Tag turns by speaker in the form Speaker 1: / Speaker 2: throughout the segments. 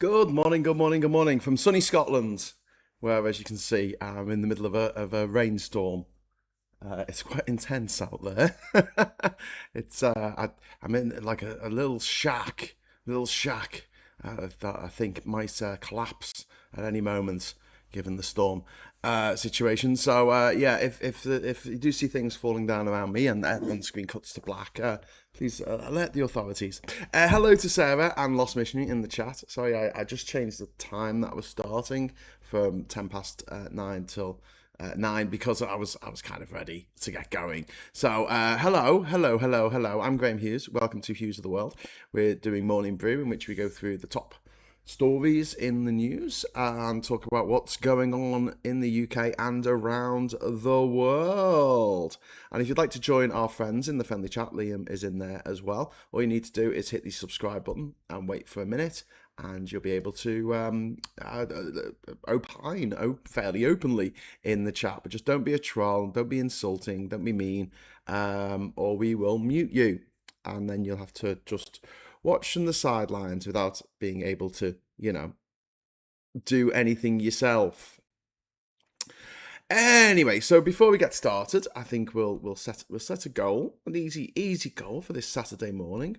Speaker 1: Good morning, good morning, good morning from sunny Scotland, where, as you can see, I'm in the middle of a rainstorm. It's quite intense out there. I'm in like a little shack that I think might collapse at any moment, given the storm situation. So yeah, if you do see things falling down around me and the screen cuts to black, please alert the authorities. Hello to Sarah and Lost Missionary in the chat. Sorry, I just changed the time that I was starting from 9 till 9 because I was kind of ready to get going. So hello. I'm Graham Hughes. Welcome to Hughes of the World. We're doing Morning Brew, in which we go through the top stories in the news and talk about what's going on in the UK and around the world. And if you'd like to join our friends in the friendly chat, Liam is in there as well. All you need to do is hit the subscribe button and wait for a minute, and you'll be able to opine fairly openly in the chat. But just don't be a troll, don't be insulting, don't be mean, or we will mute you. And then you'll have to just watch from the sidelines without being able to, do anything yourself. Anyway, so before we get started, I think we'll set a goal, an easy goal for this Saturday morning.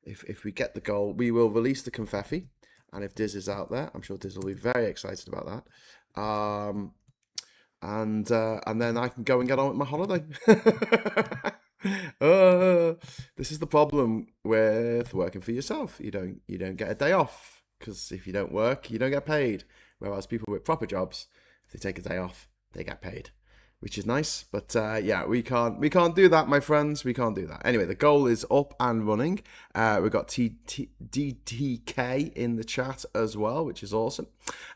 Speaker 1: If we get the goal, we will release the confetti. And if Diz is out there, I'm sure Diz will be very excited about that. And then I can go and get on with my holiday. This is the problem with working for yourself. You don't get a day off, because if you don't work, you don't get paid. Whereas people with proper jobs, if they take a day off, they get paid, which is nice. But yeah, we can't do that, my friends. We can't do that. Anyway, the goal is up and running. We've got DTK in the chat as well, which is awesome.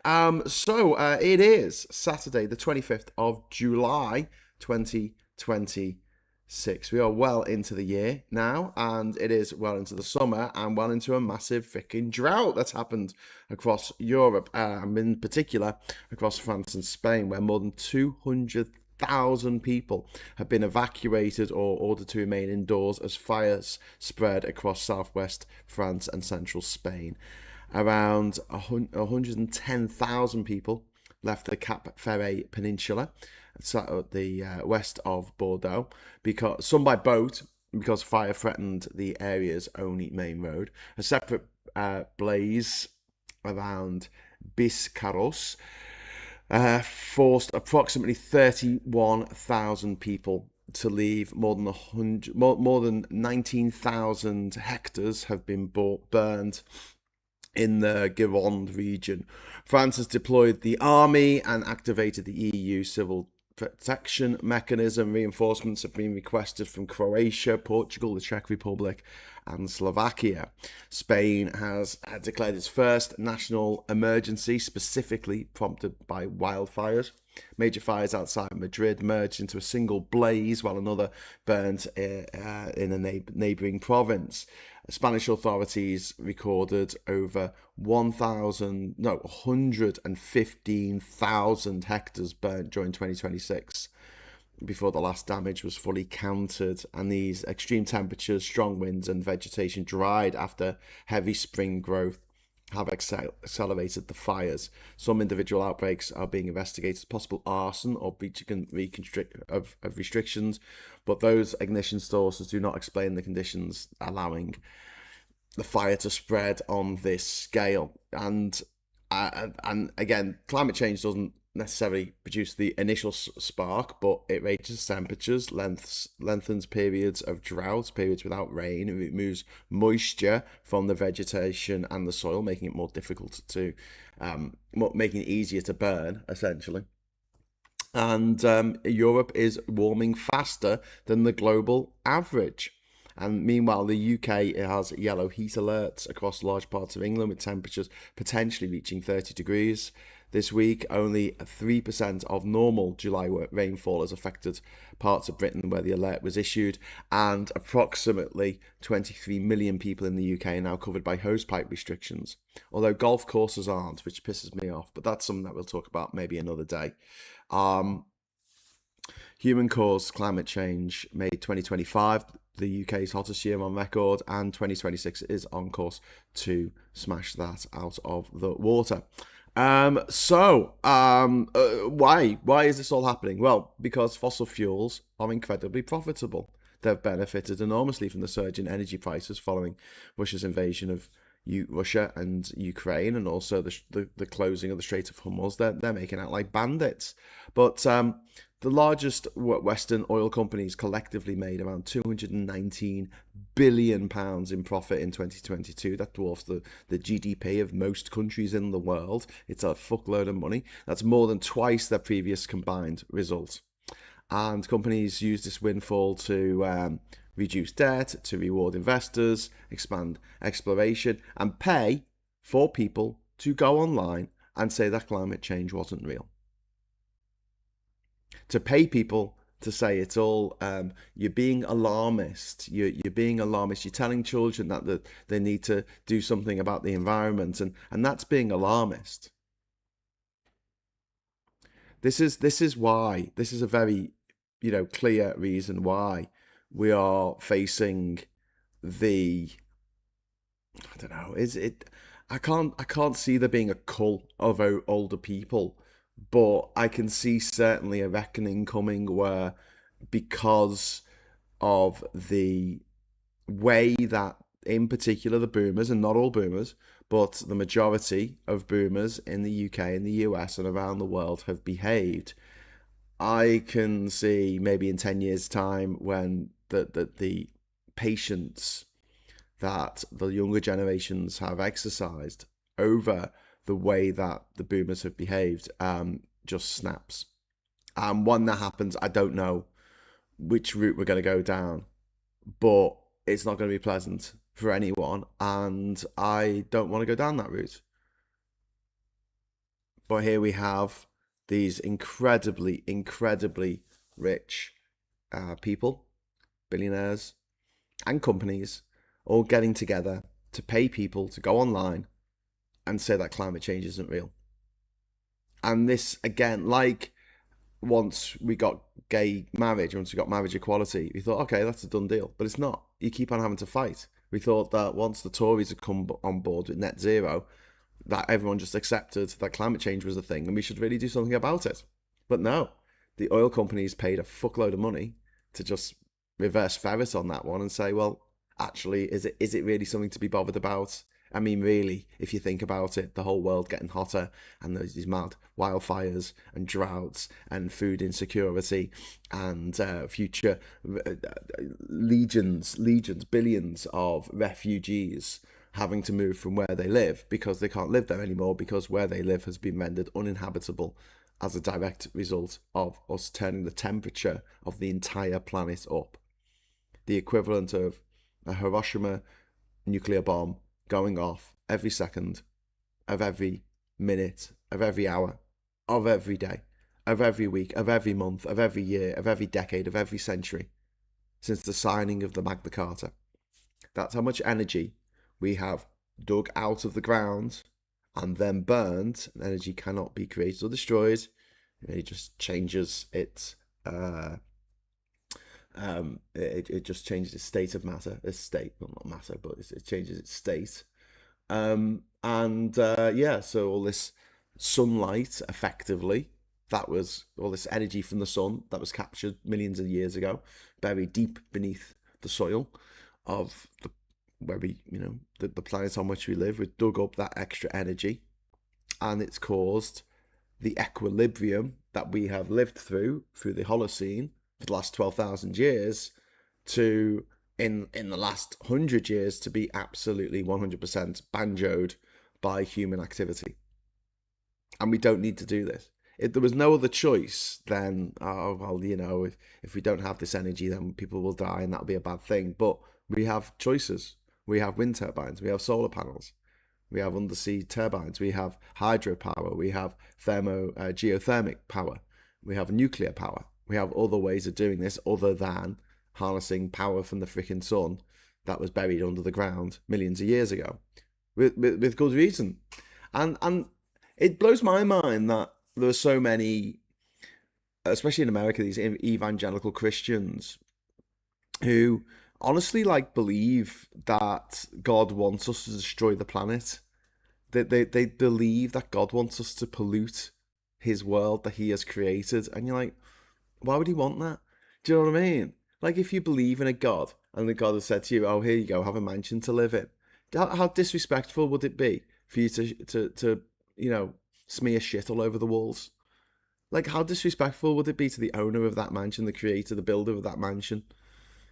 Speaker 1: So it is Saturday, the 25th of July, 2026. We are well into the year now, and it is well into the summer and well into a massive freaking drought that's happened across Europe, and in particular across France and Spain, where more than 200,000 people have been evacuated or ordered to remain indoors as fires spread across southwest France and central Spain. Around 110,000 people left the Cap Ferret Peninsula, the west of Bordeaux, because some by boat, because fire threatened the area's only main road. A separate blaze around Biscarrosse forced approximately 31,000 people to leave. More than 19,000 hectares have been burned in the Gironde region. France has deployed the army and activated the EU civil protection mechanism. Reinforcements have been requested from Croatia, Portugal, the Czech Republic, and Slovakia. Spain has declared its first national emergency, specifically prompted by wildfires. Major fires outside Madrid merged into a single blaze, while another burned in a neighbouring province. Spanish authorities recorded over 115,000 hectares burnt during 2026, before the last damage was fully counted. And these extreme temperatures, strong winds, and vegetation dried after heavy spring growth have accelerated the fires. Some individual outbreaks are being investigated as possible arson or breaching of restrictions, but those ignition sources do not explain the conditions allowing the fire to spread on this scale. And again, climate change doesn't necessarily produce the initial spark, but it raises temperatures, lengthens periods of drought, periods without rain. It removes moisture from the vegetation and the soil, making it more difficult to, making it easier to burn, essentially. And Europe is warming faster than the global average. And meanwhile, the UK has yellow heat alerts across large parts of England, with temperatures potentially reaching 30 degrees. This week, only 3% of normal July rainfall has affected parts of Britain where the alert was issued, and approximately 23 million people in the UK are now covered by hosepipe restrictions, although golf courses aren't, which pisses me off, but that's something that we'll talk about maybe another day. Human-caused climate change made 2025 the UK's hottest year on record, and 2026 is on course to smash that out of the water. Why is this all happening? Well, because fossil fuels are incredibly profitable. They've benefited enormously from the surge in energy prices following Russia's invasion of Russia and Ukraine, and also the closing of the Strait of Hormuz. They're making out like bandits. But the largest Western oil companies collectively made around £219 billion in profit in 2022. That dwarfs the GDP of most countries in the world. It's a fuckload of money. That's more than twice their previous combined result. And companies use this windfall to reduce debt, to reward investors, expand exploration, and pay for people to go online and say that climate change wasn't real. To pay people to say it's all, you're being alarmist, you're being alarmist, you're telling children that they need to do something about the environment, and that's being alarmist. This is why, this is a very, clear reason why we are facing I don't know, I can't see there being a cult of older people, but I can see certainly a reckoning coming where, because of the way that, in particular, the boomers, and not all boomers, but the majority of boomers in the UK, in the US, and around the world have behaved, I can see maybe in 10 years' time when the patience that the younger generations have exercised over the way that the boomers have behaved just snaps. And when that happens, I don't know which route we're going to go down, but it's not going to be pleasant for anyone, and I don't want to go down that route. But here we have these incredibly, incredibly rich people, billionaires, and companies all getting together to pay people to go online and say that climate change isn't real. And this, again, like once we got once we got marriage equality, we thought, okay, that's a done deal. But it's not. You keep on having to fight. We thought that once the Tories had come on board with net zero, that everyone just accepted that climate change was a thing and we should really do something about it. But no, the oil companies paid a fuckload of money to just reverse ferret on that one and say, well, actually, is it really something to be bothered about? I mean, really, if you think about it, the whole world getting hotter, and there's these mad wildfires and droughts and food insecurity and future legions, billions of refugees having to move from where they live because they can't live there anymore, because where they live has been rendered uninhabitable as a direct result of us turning the temperature of the entire planet up. The equivalent of a Hiroshima nuclear bomb going off every second of every minute of every hour of every day of every week of every month of every year of every decade of every century since the signing of the Magna Carta. That's how much energy we have dug out of the ground and then burned. Energy cannot be created or destroyed. It just changes its it just changes its state of matter. Its state, well, not matter, but it changes its state. So all this sunlight, effectively, that was all this energy from the sun that was captured millions of years ago, buried deep beneath the soil of the planet on which we live. We've dug up that extra energy, and it's caused the equilibrium that we have lived through the Holocene for the last 12,000 years to, in the last 100 years, to be absolutely 100% banjoed by human activity. And we don't need to do this. If there was no other choice, then, if we don't have this energy, then people will die and that'll be a bad thing. But we have choices. We have wind turbines, we have solar panels, we have undersea turbines, we have hydropower, we have geothermic power, we have nuclear power. We have other ways of doing this other than harnessing power from the freaking sun that was buried under the ground millions of years ago, with good reason. And it blows my mind that there are so many especially in America, these evangelical Christians who honestly like believe that God wants us to destroy the planet. They believe that God wants us to pollute his world that he has created. And you're like, why would he want that? Do you know what I mean? Like, if you believe in a God and the God has said to you, oh, here you go, have a mansion to live in, how disrespectful would it be for you to you know, smear shit all over the walls? Like, how disrespectful would it be to the owner of that mansion, the creator, the builder of that mansion,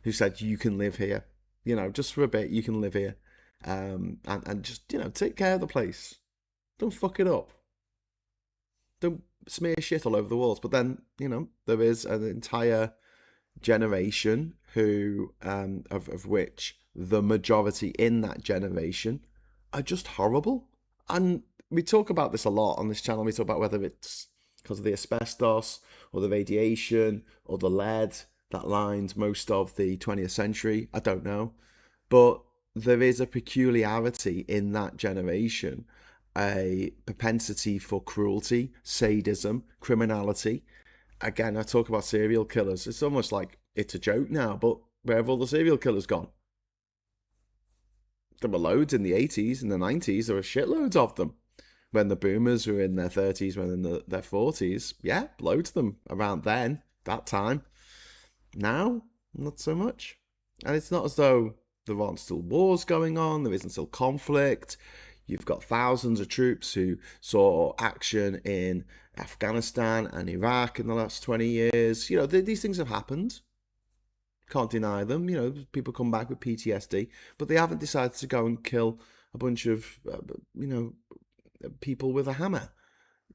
Speaker 1: who said, you can live here? You know, just for a bit, you can live here. And just, you know, take care of the place. Don't fuck it up. Don't smear shit all over the walls. But then, you know, there is an entire generation who, of which the majority in that generation are just horrible. And we talk about this a lot on this channel. We talk about whether it's because of the asbestos or the radiation or the lead that lined most of the 20th century. I don't know. But there is a peculiarity in that generation, a propensity for cruelty, sadism, criminality. Again, I talk about serial killers. It's almost like it's a joke now, but where have all the serial killers gone? There were loads in the 80s and the 90s. There were shitloads of them. When the boomers were in their 30s, when in their 40s. Yeah, loads of them around then, that time. Now, not so much. And it's not as though there aren't still wars going on, there isn't still conflict. You've got thousands of troops who saw action in Afghanistan and Iraq in the last 20 years. You know, these things have happened. Can't deny them. You know, people come back with PTSD, but they haven't decided to go and kill a bunch of, you know, people with a hammer.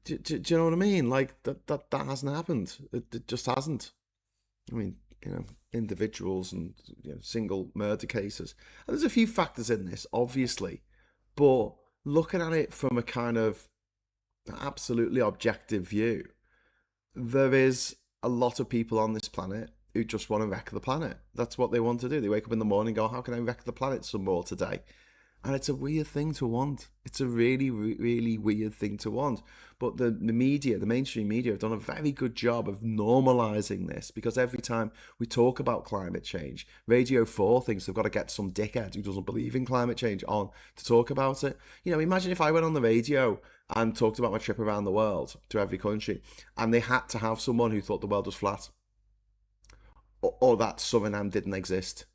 Speaker 1: Do you know what I mean? Like, that hasn't happened. It just hasn't. I mean, you know, individuals and, you know, single murder cases. And there's a few factors in this, obviously, but looking at it from a kind of absolutely objective view, there is a lot of people on this planet who just want to wreck the planet. That's what they want to do. They wake up in the morning and go, how can I wreck the planet some more today? And it's a weird thing to want. It's a really, really weird thing to want. But the media, the mainstream media, have done a very good job of normalizing this, because every time we talk about climate change, Radio 4 thinks they've got to get some dickhead who doesn't believe in climate change on to talk about it. You know, imagine if I went on the radio and talked about my trip around the world to every country, and they had to have someone who thought the world was flat, or that Suriname didn't exist,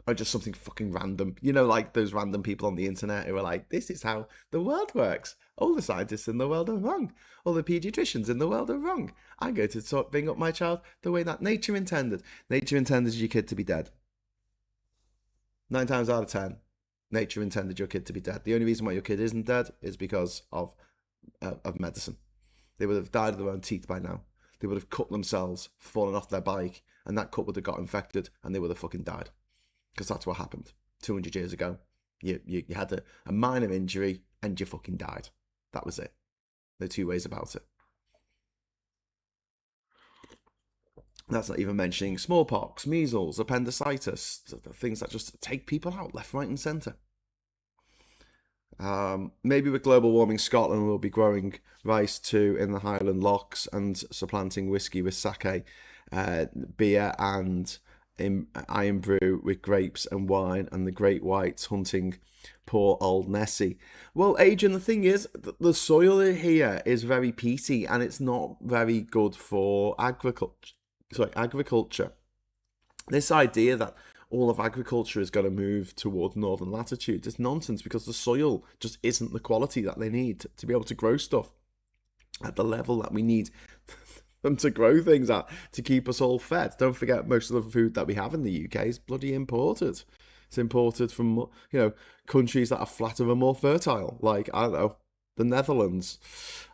Speaker 1: or just something fucking random. You know, like those random people on the internet who are like, this is how the world works. All the scientists in the world are wrong. All the pediatricians in the world are wrong. I'm going to bring up my child the way that nature intended. Nature intended your kid to be dead. 9 times out of 10, nature intended your kid to be dead. The only reason why your kid isn't dead is because of medicine. They would have died of their own teeth by now. They would have cut themselves, fallen off their bike, and that cut would have got infected, and they would have fucking died. Because that's what happened 200 years ago. You had a minor injury and you fucking died. That was it. There are two ways about it. That's not even mentioning smallpox, measles, appendicitis, the things that just take people out left, right, and centre. Maybe with global warming, Scotland will be growing rice too in the Highland lochs and supplanting whiskey with sake, beer and iron brew with grapes and wine, and the great whites hunting poor old Nessie. Well, Adrian, the thing is, the soil here is very peaty, and it's not very good for agriculture. This idea that all of agriculture is going to move towards northern latitudes is nonsense, because the soil just isn't the quality that they need to be able to grow stuff at the level that we need them to grow things at to keep us all fed. Don't forget, most of the food that we have in the UK is bloody imported. It's imported from, you know, countries that are flatter and more fertile, like, I don't know, the Netherlands,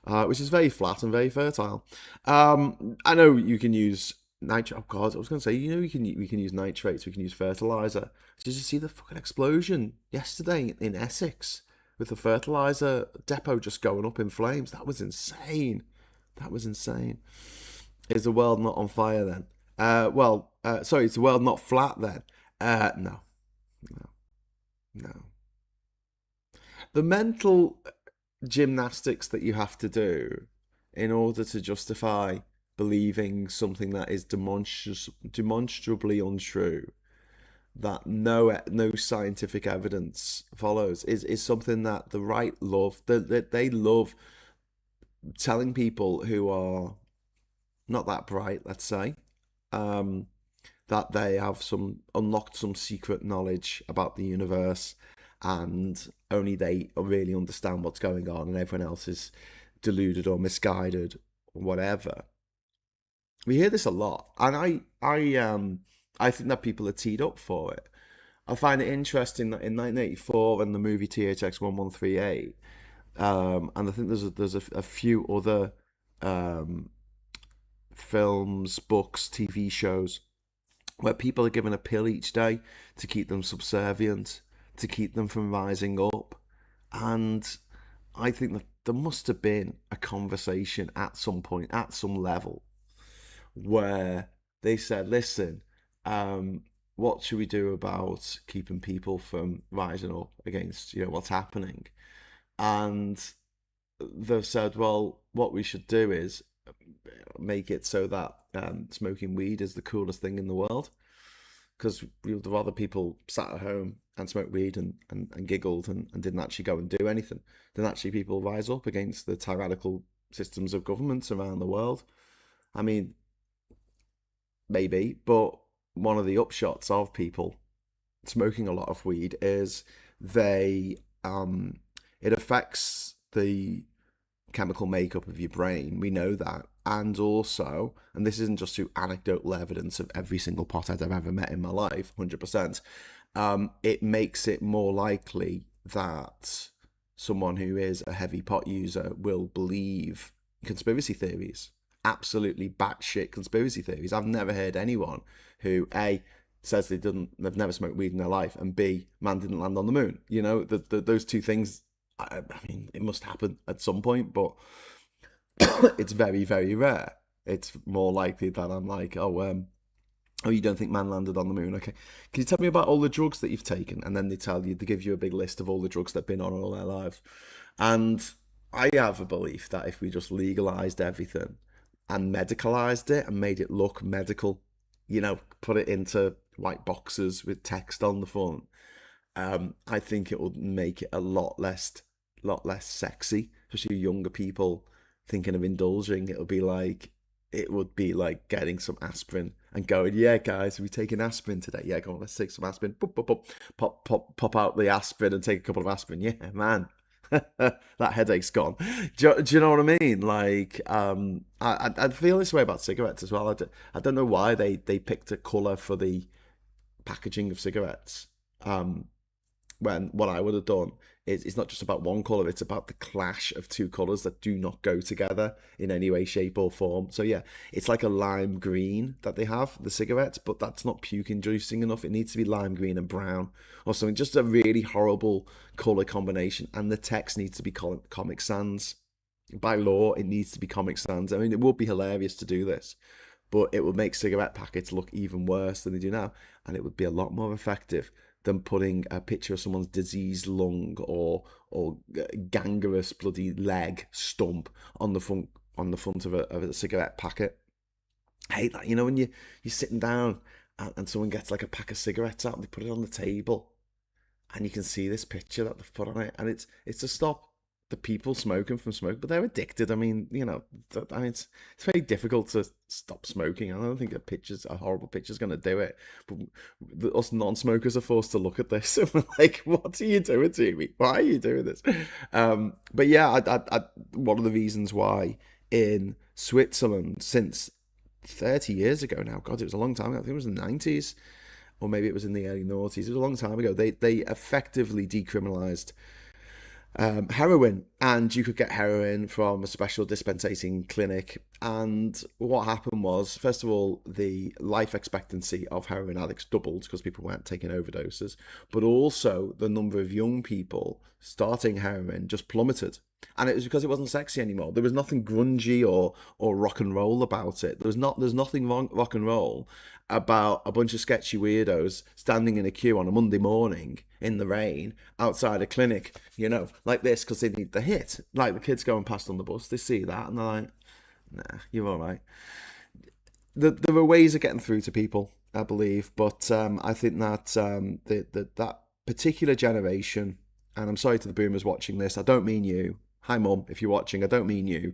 Speaker 1: which is very flat and very fertile. I know you can use nitrate. Oh God, I was going to say, you know, we can use nitrates, we can use fertilizer. Did you see the fucking explosion yesterday in Essex with the fertilizer depot just going up in flames? That was insane. That was insane. Is the world not on fire then? Sorry, is the world not flat then? No. The mental gymnastics that you have to do in order to justify believing something that is demonstrably untrue, that no scientific evidence follows, is something that the right love. That they love telling people who are not that bright, let's say, um, that they have some unlocked some secret knowledge about the universe, and only they really understand what's going on, and everyone else is deluded or misguided or whatever. We hear this a lot, and I think that people are teed up for it. I find it interesting that in 1984, when the movie THX 1138, and I think there's a few other um, films, books, TV shows where people are given a pill each day to keep them subservient, to keep them from rising up. And I think that there must have been a conversation at some point, at some level, where they said, listen, what should we do about keeping people from rising up against, what's happening? And they've said, well, what we should do is make it so that smoking weed is the coolest thing in the world. Because we'd rather people sat at home and smoked weed and giggled and didn't actually go and do anything than actually people rise up against the tyrannical systems of governments around the world. I mean, maybe, but one of the upshots of people smoking a lot of weed is they it affects the chemical makeup of your brain. We know that. And also, and this isn't just through anecdotal evidence of every single pothead I've ever met in my life, 100%, it makes it more likely that someone who is a heavy pot user will believe conspiracy theories. Absolutely batshit conspiracy theories. I've never heard anyone who, A, says they've never smoked weed in their life, and B, man didn't land on the moon. Those two things, I mean, it must happen at some point, but it's very, very rare. It's more likely that I'm like, oh, you don't think man landed on the moon? Okay. Can you tell me about all the drugs that you've taken? And then they give you a big list of all the drugs they've been on all their lives. And I have a belief that if we just legalized everything and medicalized it and made it look medical, put it into white boxes with text on the front, I think it would make it a lot less sexy, especially younger people thinking of indulging. It would be like getting some aspirin and going, yeah, guys, are we taking aspirin today? Yeah, go on, let's take some aspirin. Pop out the aspirin and take a couple of aspirin. Yeah, man, that headache's gone. Do you know what I mean? Like, I feel this way about cigarettes as well. I don't know why they picked a colour for the packaging of cigarettes. When what I would have done is it's not just about one colour, it's about the clash of two colours that do not go together in any way, shape or form. So yeah, it's like a lime green that they have, the cigarettes, but that's not puke inducing enough. It needs to be lime green and brown or something, just a really horrible colour combination. And the text needs to be Comic Sans. By law, it needs to be Comic Sans. I mean, it would be hilarious to do this, but it would make cigarette packets look even worse than they do now. And it would be a lot more effective than putting a picture of someone's diseased lung or gangrenous bloody leg stump on the front of a cigarette packet. I hate that. When you're sitting down and someone gets like a pack of cigarettes out and they put it on the table and you can see this picture that they've put on it, and it's to stop the people smoking from smoke, but they're addicted. I mean, it's very difficult to stop smoking. I don't think a horrible picture's going to do it. But us non-smokers are forced to look at this and we're like, what are you doing to me? Why are you doing this? But yeah, one of the reasons why in Switzerland, since 30 years ago now, God, it was a long time ago. I think it was in the 90s, or maybe it was in the early noughties. It was a long time ago. They effectively decriminalised heroin, and you could get heroin from a special dispensing clinic. And what happened was, first of all, the life expectancy of heroin addicts doubled because people weren't taking overdoses, but also the number of young people starting heroin just plummeted. And it was because it wasn't sexy anymore. There was nothing grungy or rock and roll about it. There's nothing wrong rock and roll about a bunch of sketchy weirdos standing in a queue on a Monday morning in the rain outside a clinic, like this, because they need the hit. Like the kids going past on the bus, they see that and they're like, Nah, you're all right. There are ways of getting through to people, I believe, but I think that that particular generation, and I'm sorry to the boomers watching this, I don't mean you. Hi, mum, if you're watching, I don't mean you.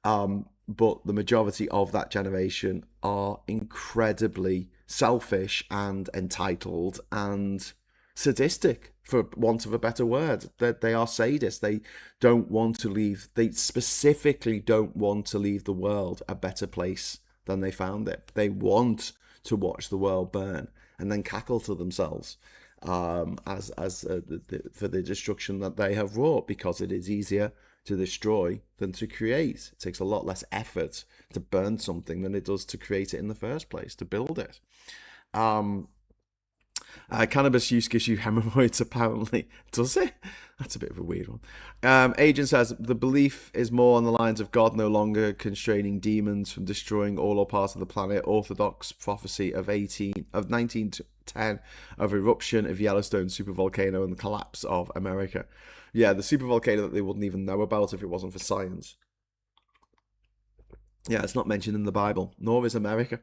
Speaker 1: But the majority of that generation are incredibly selfish and entitled and sadistic, for want of a better word. They are sadists. They don't want to leave, they specifically don't want to leave the world a better place than they found it. They want to watch the world burn and then cackle to themselves for the destruction that they have wrought, because it is easier to destroy than to create. It takes a lot less effort to burn something than it does to create it in the first place, to build it. Um, Cannabis use gives you hemorrhoids, apparently. Does it? That's a bit of a weird one. Agent says the belief is more on the lines of God no longer constraining demons from destroying all or parts of the planet. Orthodox prophecy of 1910 of eruption of Yellowstone supervolcano and the collapse of America. Yeah, the supervolcano that they wouldn't even know about if it wasn't for science. Yeah, it's not mentioned in the Bible, nor is America.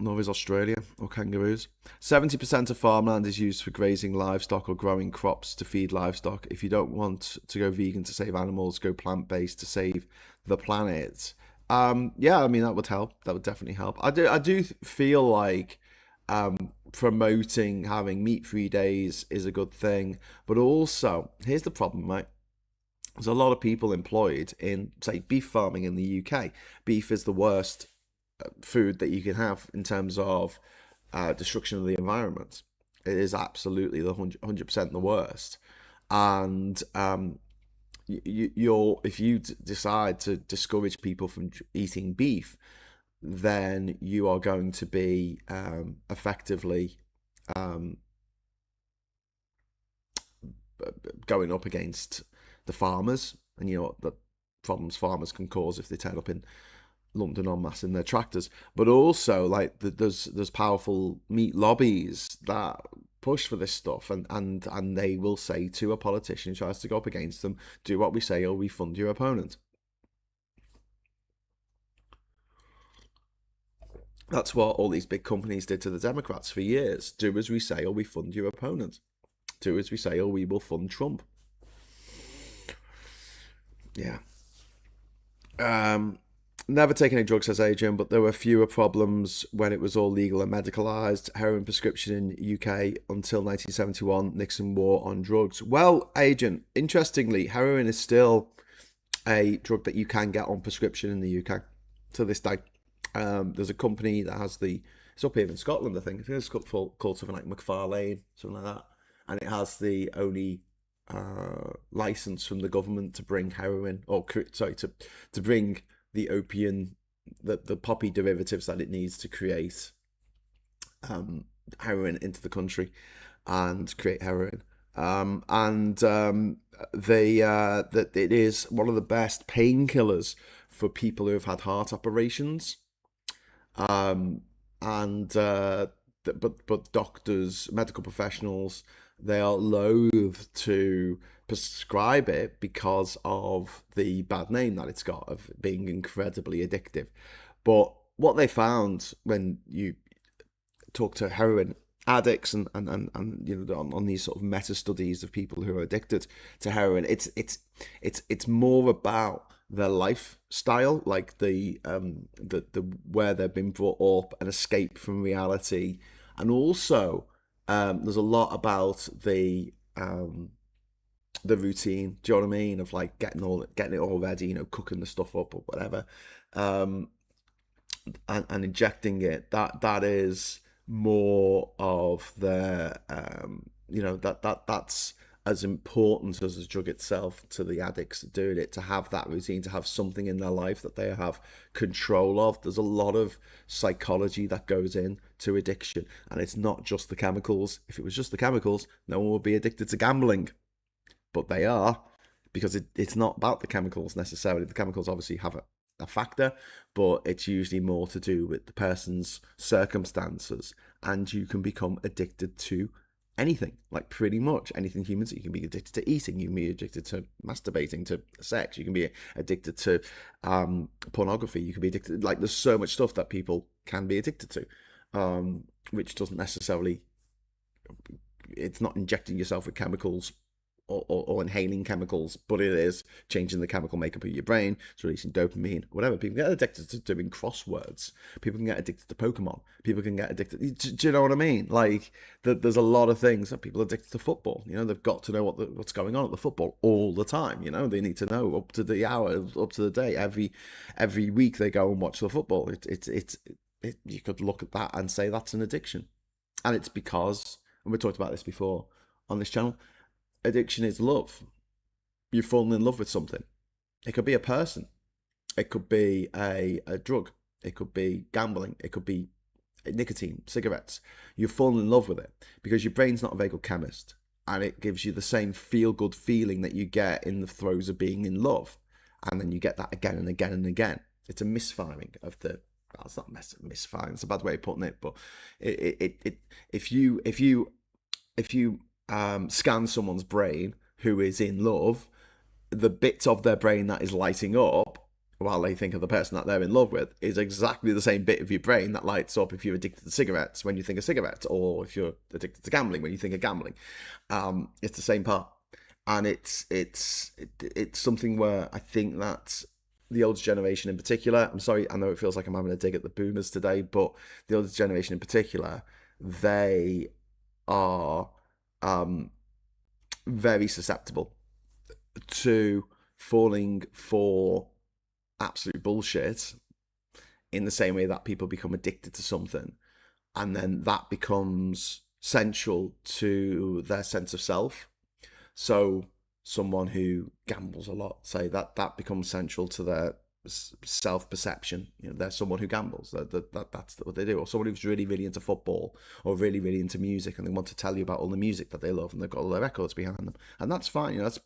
Speaker 1: Nor is Australia or kangaroos. 70% of farmland is used for grazing livestock or growing crops to feed livestock. If you don't want to go vegan to save animals, go plant-based to save the planet. Yeah, I mean, that would help. That would definitely help. I do feel like promoting having meat-free days is a good thing. But also, here's the problem, right? There's a lot of people employed in, say, beef farming in the UK. Beef is the worst food that you can have in terms of destruction of the environment. It is absolutely the 100% the worst. And if you decide to discourage people from eating beef, then you are going to be effectively going up against the farmers, and you know the problems farmers can cause if they turn up in London en masse in their tractors. But also, like, there's powerful meat lobbies that push for this stuff, and they will say to a politician who tries to go up against them, do what we say or we fund your opponent. That's what all these big companies did to the Democrats for years. Do as we say or we fund your opponent. Do as we say or we will fund Trump. Yeah. Never taken any drugs, says Adrian, but there were fewer problems when it was all legal and medicalised. Heroin prescription in UK until 1971, Nixon war on drugs. Well, Adrian, interestingly, heroin is still a drug that you can get on prescription in the UK to this day. There's a company that has it's up here in Scotland, I think. It's called something like McFarlane, something like that. And it has the only license from the government to bring heroin, or sorry, to bring the opium, the poppy derivatives that it needs to create heroin into the country and create heroin. That it is one of the best painkillers for people who have had heart operations. Um, and but doctors, medical professionals, they are loath to prescribe it because of the bad name that it's got of being incredibly addictive. But what they found when you talk to heroin addicts and you know on these sort of meta studies of people who are addicted to heroin, it's more about their lifestyle, like the where they've been brought up, an escape from reality, and also there's a lot about the routine. Do you know what I mean? Of like getting it all ready, you know, cooking the stuff up or whatever, and injecting it. That is more of the you know that's as important as the drug itself to the addicts doing it, to have that routine, to have something in their life that they have control of. There's a lot of psychology that goes in to addiction, and it's not just the chemicals. If it was just the chemicals, no one would be addicted to gambling, but they are, because it's not about the chemicals necessarily. The chemicals obviously have a factor, but it's usually more to do with the person's circumstances, and you can become addicted to anything, like pretty much anything humans. You can be addicted to eating, you can be addicted to masturbating, to sex, you can be addicted to pornography, you can be addicted, like there's so much stuff that people can be addicted to, which doesn't necessarily, it's not injecting yourself with chemicals or inhaling chemicals, but it is changing the chemical makeup of your brain. It's releasing dopamine, whatever. People get addicted to doing crosswords. People can get addicted to Pokemon. People can get addicted. Do you know what I mean? Like, there's a lot of things that people are addicted to football. You know, they've got to know what's going on at the football all the time. You know, they need to know up to the hour, up to the day. Every week they go and watch the football. You could look at that and say that's an addiction, and it's because, and we talked about this before on this channel. Addiction is love. You've fallen in love with something. It could be a person. It could be a drug. It could be gambling. It could be nicotine, cigarettes. You've fallen in love with it because your brain's not a very good chemist, and it gives you the same feel-good feeling that you get in the throes of being in love, and then you get that again and again and again. It's a misfiring of the. Well, it's not misfiring. It's a bad way of putting it, but if you scan someone's brain who is in love, the bit of their brain that is lighting up while they think of the person that they're in love with is exactly the same bit of your brain that lights up if you're addicted to cigarettes when you think of cigarettes, or if you're addicted to gambling when you think of gambling. It's the same part, and it's something where I think that the older generation in particular, I'm sorry, I know it feels like I'm having a dig at the boomers today, but the older generation in particular, they are very susceptible to falling for absolute bullshit in the same way that people become addicted to something, and then that becomes central to their sense of self. So someone who gambles a lot, say that becomes central to their self-perception. You know, they're someone who gambles. That's what they do. Or someone who's really, really into football, or really, really into music, and they want to tell you about all the music that they love, and they've got all their records behind them, and that's fine. You know, that's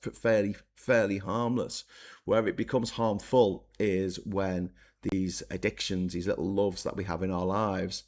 Speaker 1: fairly harmless. Where it becomes harmful is when these addictions, these little loves that we have in our lives,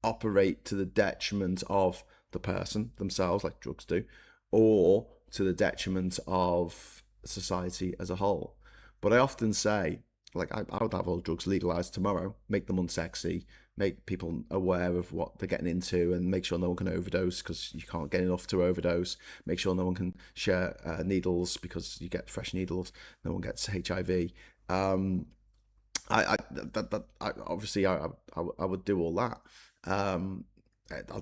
Speaker 1: operate to the detriment of the person themselves, like drugs do, or to the detriment of society as a whole. But I often say, like, I would have all drugs legalized tomorrow, make them unsexy, make people aware of what they're getting into, and make sure no one can overdose because you can't get enough to overdose. Make sure no one can share needles because you get fresh needles. No one gets HIV. Obviously I would do all that. I'll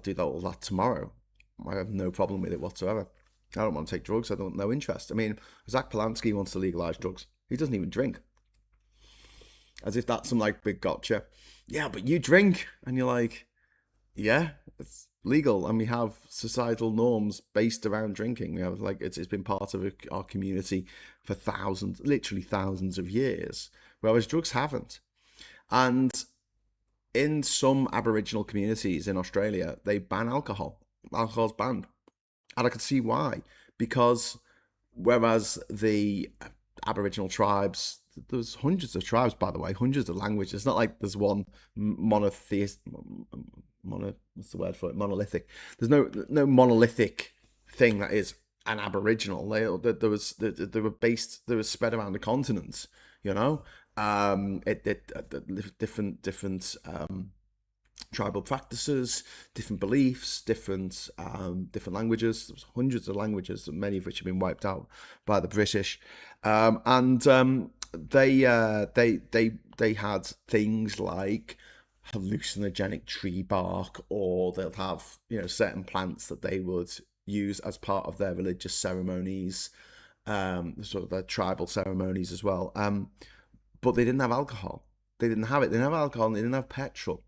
Speaker 1: do all that tomorrow. I have no problem with it whatsoever. I don't want to take drugs. I don't no interest. I mean, Zach Polanski wants to legalize drugs. He doesn't even drink. As if that's some like big gotcha. Yeah, but you drink. And you're like, yeah, it's legal. And we have societal norms based around drinking. We have like, it's been part of our community for literally thousands of years. Whereas drugs haven't. And in some Aboriginal communities in Australia, they ban alcohol. Alcohol's banned. And I can see why. Because whereas the Aboriginal tribes, there's hundreds of tribes, by the way, hundreds of languages. It's not like there's one what's the word for it? Monolithic. There's no monolithic thing that is an Aboriginal. They were spread around the continent, you know. Different tribal practices, different beliefs, different languages. There's hundreds of languages, many of which have been wiped out by the British, and they had things like hallucinogenic tree bark, or they'll have certain plants that they would use as part of their religious ceremonies, sort of their tribal ceremonies as well. But they didn't have alcohol. They didn't have it. They didn't have alcohol, and they didn't have petrol.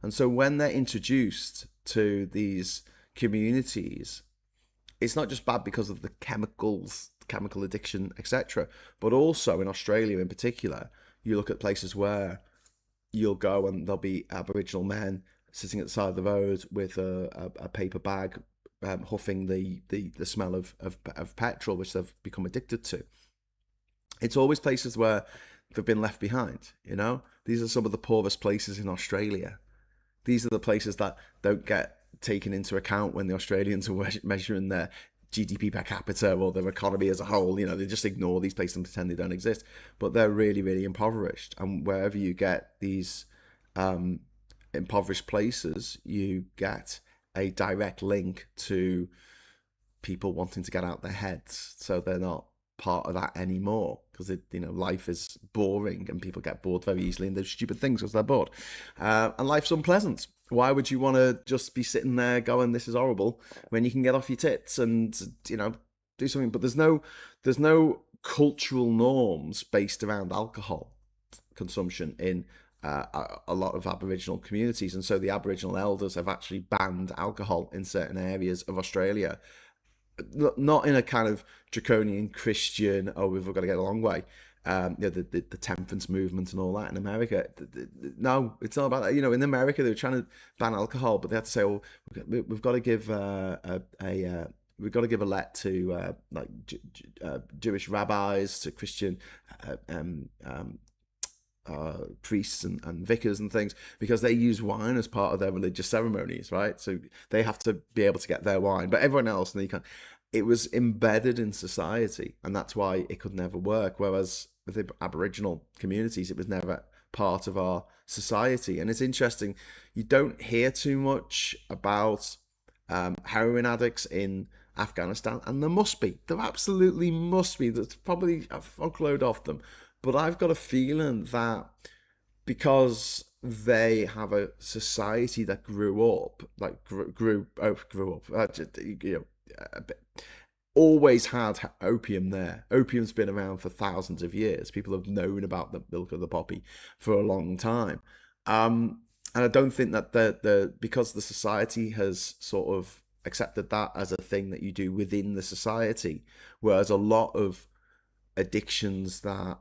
Speaker 1: And so when they're introduced to these communities, it's not just bad because of the chemicals, chemical addiction, etc. But also in Australia in particular, you look at places where you'll go and there'll be Aboriginal men sitting at the side of the road with a paper bag, huffing the smell of petrol, which they've become addicted to. It's always places where they've been left behind, you know? These are some of the poorest places in Australia. These are the places that don't get taken into account when the Australians are measuring their GDP per capita or their economy as a whole. They just ignore these places and pretend they don't exist. But they're really, really impoverished. And wherever you get these impoverished places, you get a direct link to people wanting to get out their heads. So they're not part of that anymore, because life is boring and people get bored very easily and do stupid things because they're bored, and life's unpleasant. Why would you want to just be sitting there going, this is horrible, when you can get off your tits and do something? But there's no cultural norms based around alcohol consumption in a lot of Aboriginal communities, and so the Aboriginal elders have actually banned alcohol in certain areas of Australia. Not in a kind of draconian Christian, oh, we've got to get a long way, the temperance movement and all that in America. No, it's not about that. In America they were trying to ban alcohol, but they had to say, well, we've got to give we've got to give a let to Jewish rabbis, to Christian priests and vicars and things, because they use wine as part of their religious ceremonies, right? So they have to be able to get their wine, but everyone else, it was embedded in society, and that's why it could never work. Whereas with the Aboriginal communities, it was never part of our society. And it's interesting, you don't hear too much about heroin addicts in Afghanistan, and there absolutely must be. There's probably a fuckload of them. But I've got a feeling that because they have a society that grew up, always had opium there. Opium's been around for thousands of years. People have known about the milk of the poppy for a long time. And I don't think that because the society has sort of accepted that as a thing that you do within the society, whereas a lot of addictions that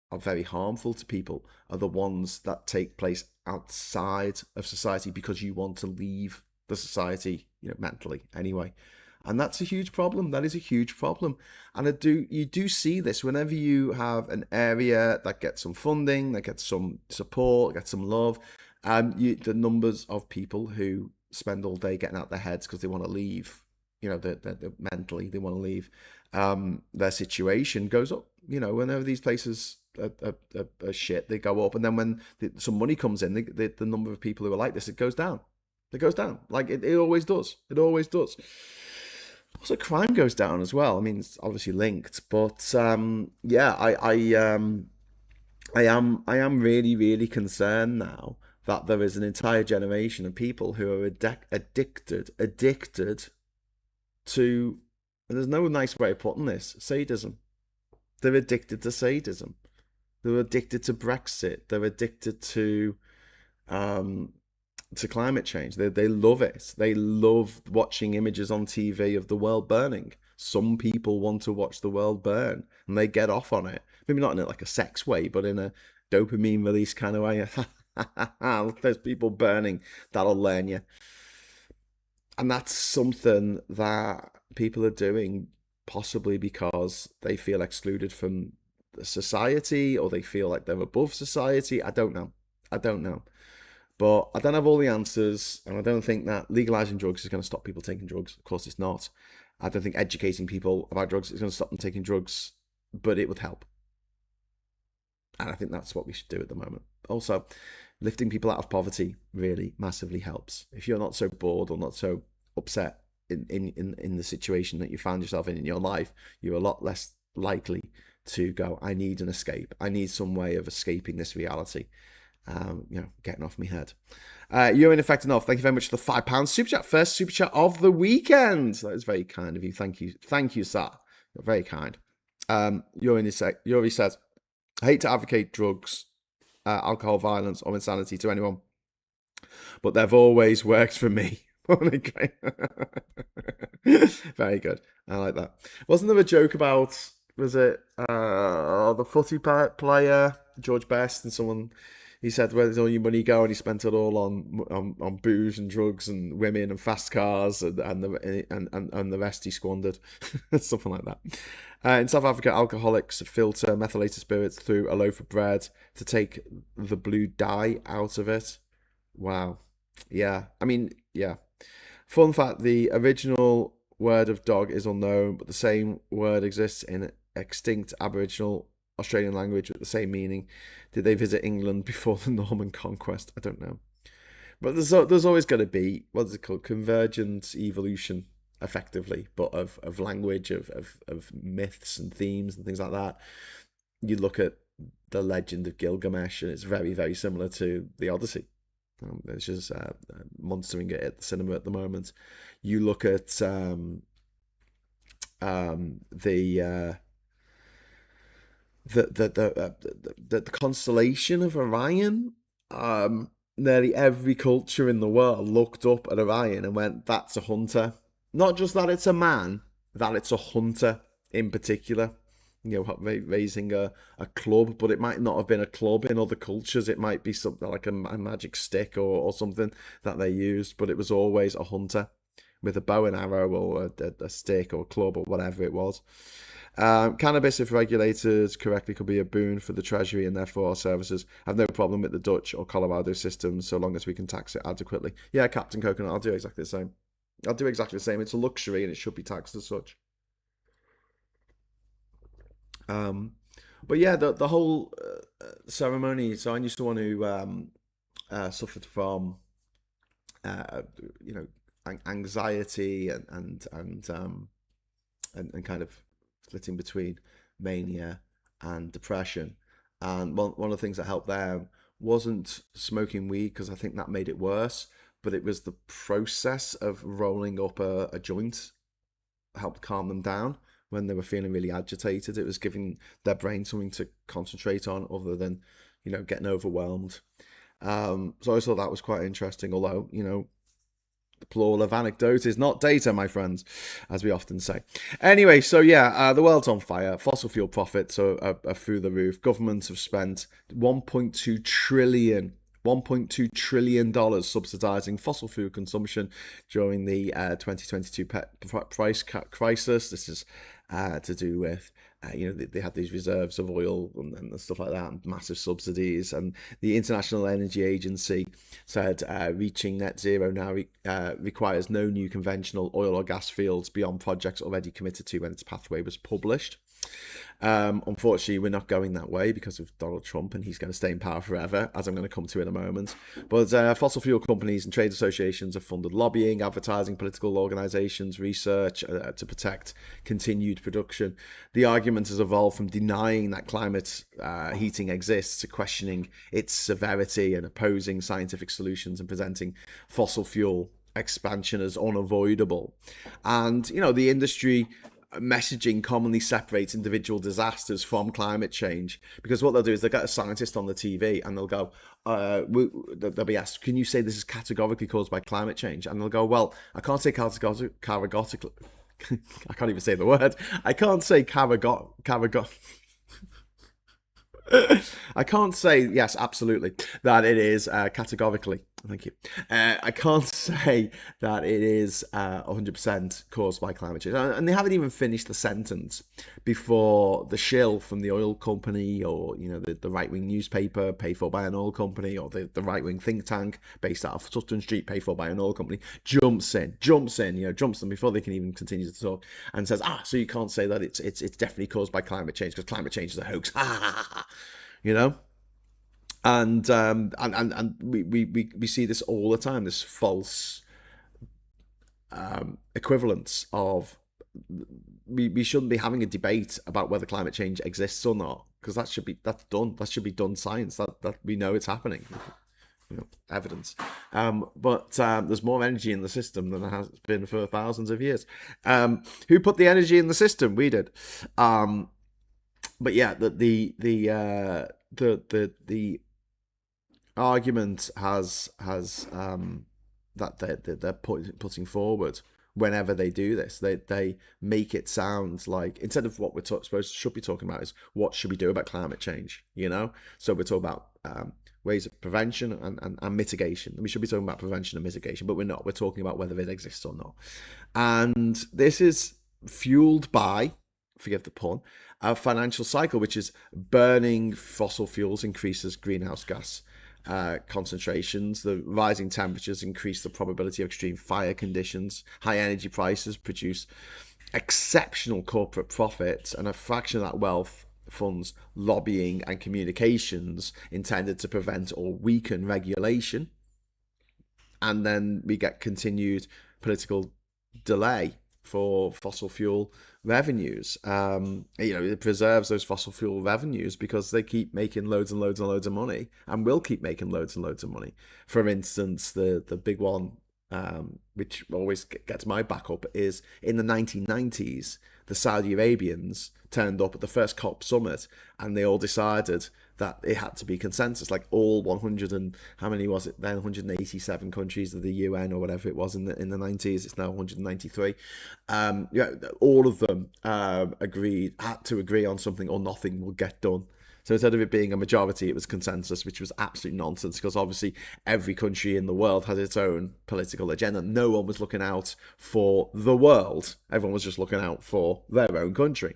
Speaker 1: are very harmful to people are the ones that take place outside of society because you want to leave the society, mentally anyway. And that's a huge problem. That is a huge problem. And you do see this whenever you have an area that gets some funding, that gets some support, gets some love. The numbers of people who spend all day getting out their heads because they want to leave, they're mentally, they want to leave their situation goes up. Whenever these places are shit, they go up. And then when some money comes in, the number of people who are like this, it goes down. It goes down. Like it always does. It always does. Also, crime goes down as well. I mean, it's obviously linked, but yeah, I am really, really concerned now that there is an entire generation of people who are addicted to, and there's no nice way of putting this, sadism. They're addicted to sadism. They're addicted to Brexit. They're addicted to climate change. They love it. They love watching images on TV of the world burning. Some people want to watch the world burn, and they get off on it. Maybe not in like a sex way, but in a dopamine release kind of way. Look, there's people burning. That'll learn you. And that's something that people are doing possibly because they feel excluded from the society, or they feel like they're above society. I don't know. But I don't have all the answers, and I don't think that legalizing drugs is going to stop people taking drugs. Of course it's not. I don't think educating people about drugs is going to stop them taking drugs, but it would help. And I think that's what we should do at the moment. Also, lifting people out of poverty really massively helps. If you're not so bored or not so upset in the situation that you found yourself in your life, you're a lot less likely to go, I need an escape. I need some way of escaping this reality. Getting off my head. You're in effect enough. Thank you very much for the £5 super chat. First super chat of the weekend. That is very kind of you. Thank you, sir. You're very kind. Yuri says, I hate to advocate drugs, alcohol, violence, or insanity to anyone, but they've always worked for me. Very good. I like that. Wasn't there a joke about, was it the footy player George Best, and someone, he said, where does all your money go? And he spent it all on booze and drugs and women and fast cars, and the rest he squandered. Something like that. In South Africa, alcoholics filter methylated spirits through a loaf of bread to take the blue dye out of it. Wow. Yeah. I mean, yeah. Fun fact: the original word of dog is unknown, but the same word exists in extinct Aboriginal Australian language with the same meaning. Did they visit England before the Norman conquest? I don't know. But there's always going to be, what is it called, convergence, evolution, effectively, but of language, of myths and themes and things like that. You look at the Legend of Gilgamesh, and it's very, very similar to the Odyssey. It's just monstering it at the cinema at the moment. You look at the the constellation of Orion. Nearly every culture in the world looked up at Orion and went, "That's a hunter." Not just that it's a man, that it's a hunter in particular. You know, raising a club, but it might not have been a club in other cultures. It might be something like a magic stick or something that they used, but it was always a hunter with a bow and arrow or a stick or club or whatever it was. Cannabis, if regulated correctly, could be a boon for the Treasury and therefore our services. I have no problem with the Dutch or Colorado systems so long as we can tax it adequately. Yeah, Captain Coconut, I'll do exactly the same. I'll do exactly the same. It's a luxury and it should be taxed as such. But yeah, the whole ceremony. So I used to one who suffered from uh, you know anxiety and kind of splitting between mania and depression. And one of the things that helped them wasn't smoking weed because I think that made it worse, but it was the process of rolling up a joint helped calm them down when they were feeling really agitated. It was giving their brain something to concentrate on other than, getting overwhelmed. So I thought that was quite interesting, although, the plural of anecdote is not data, my friends, as we often say. Anyway, so yeah, the world's on fire. Fossil fuel profits are through the roof. Governments have spent $1.2 trillion subsidizing fossil fuel consumption during the 2022 price crisis. This is to do with they had these reserves of oil and stuff like that, and massive subsidies. And the International Energy Agency said reaching net zero now requires no new conventional oil or gas fields beyond projects already committed to when its pathway was published. Unfortunately, we're not going that way because of Donald Trump, and he's going to stay in power forever, as I'm going to come to in a moment. But fossil fuel companies and trade associations have funded lobbying, advertising, political organisations, research to protect continued production. The argument has evolved from denying that climate heating exists to questioning its severity and opposing scientific solutions and presenting fossil fuel expansion as unavoidable. And, the industry messaging commonly separates individual disasters from climate change, because what they'll do is they'll get a scientist on the TV and they'll go, they'll be asked, can you say this is categorically caused by climate change? And they'll go, well, I can't say categorically. I can't even say the word. I can't say I can't say, yes, absolutely, that it is categorically. Thank you. I can't say that it is 100% caused by climate change. And they haven't even finished the sentence before the shill from the oil company, or, the right-wing newspaper paid for by an oil company, or the right-wing think tank based out of Sutton Street paid for by an oil company, jumps in, jumps them before they can even continue to talk, and says, so you can't say that it's definitely caused by climate change because climate change is a hoax. And we see this all the time, this false equivalence of we shouldn't be having a debate about whether climate change exists or not, because that's should be done science, that we know it's happening, evidence. But there's more energy in the system than there has been for thousands of years. Who put the energy in the system? We did. But yeah, the argument has that they're putting forward whenever they do this, they make it sound like, instead of what we're should be talking about is what should we do about climate change, so we're talking about ways of prevention and mitigation. We should be talking about prevention and mitigation, but we're not. We're talking about whether it exists or not. And this is fueled by, forgive the pun, a financial cycle, which is burning fossil fuels increases greenhouse gas concentrations. The rising temperatures increase the probability of extreme fire conditions. High energy prices produce exceptional corporate profits, and a fraction of that wealth funds lobbying and communications intended to prevent or weaken regulation. And then we get continued political delay for fossil fuel revenues. It preserves those fossil fuel revenues because they keep making loads and loads and loads of money, and will keep making loads and loads of money. For instance, the big one, which always gets my back up, is in the 1990s, the Saudi Arabians turned up at the first COP summit, and they all decided that it had to be consensus. Like all 100 and how many was it then? 187 countries of the UN or whatever it was in the 90s. It's now 193. All of them had to agree on something, or nothing will get done. So instead of it being a majority, it was consensus, which was absolute nonsense, because obviously every country in the world has its own political agenda. No one was looking out for the world. Everyone was just looking out for their own country.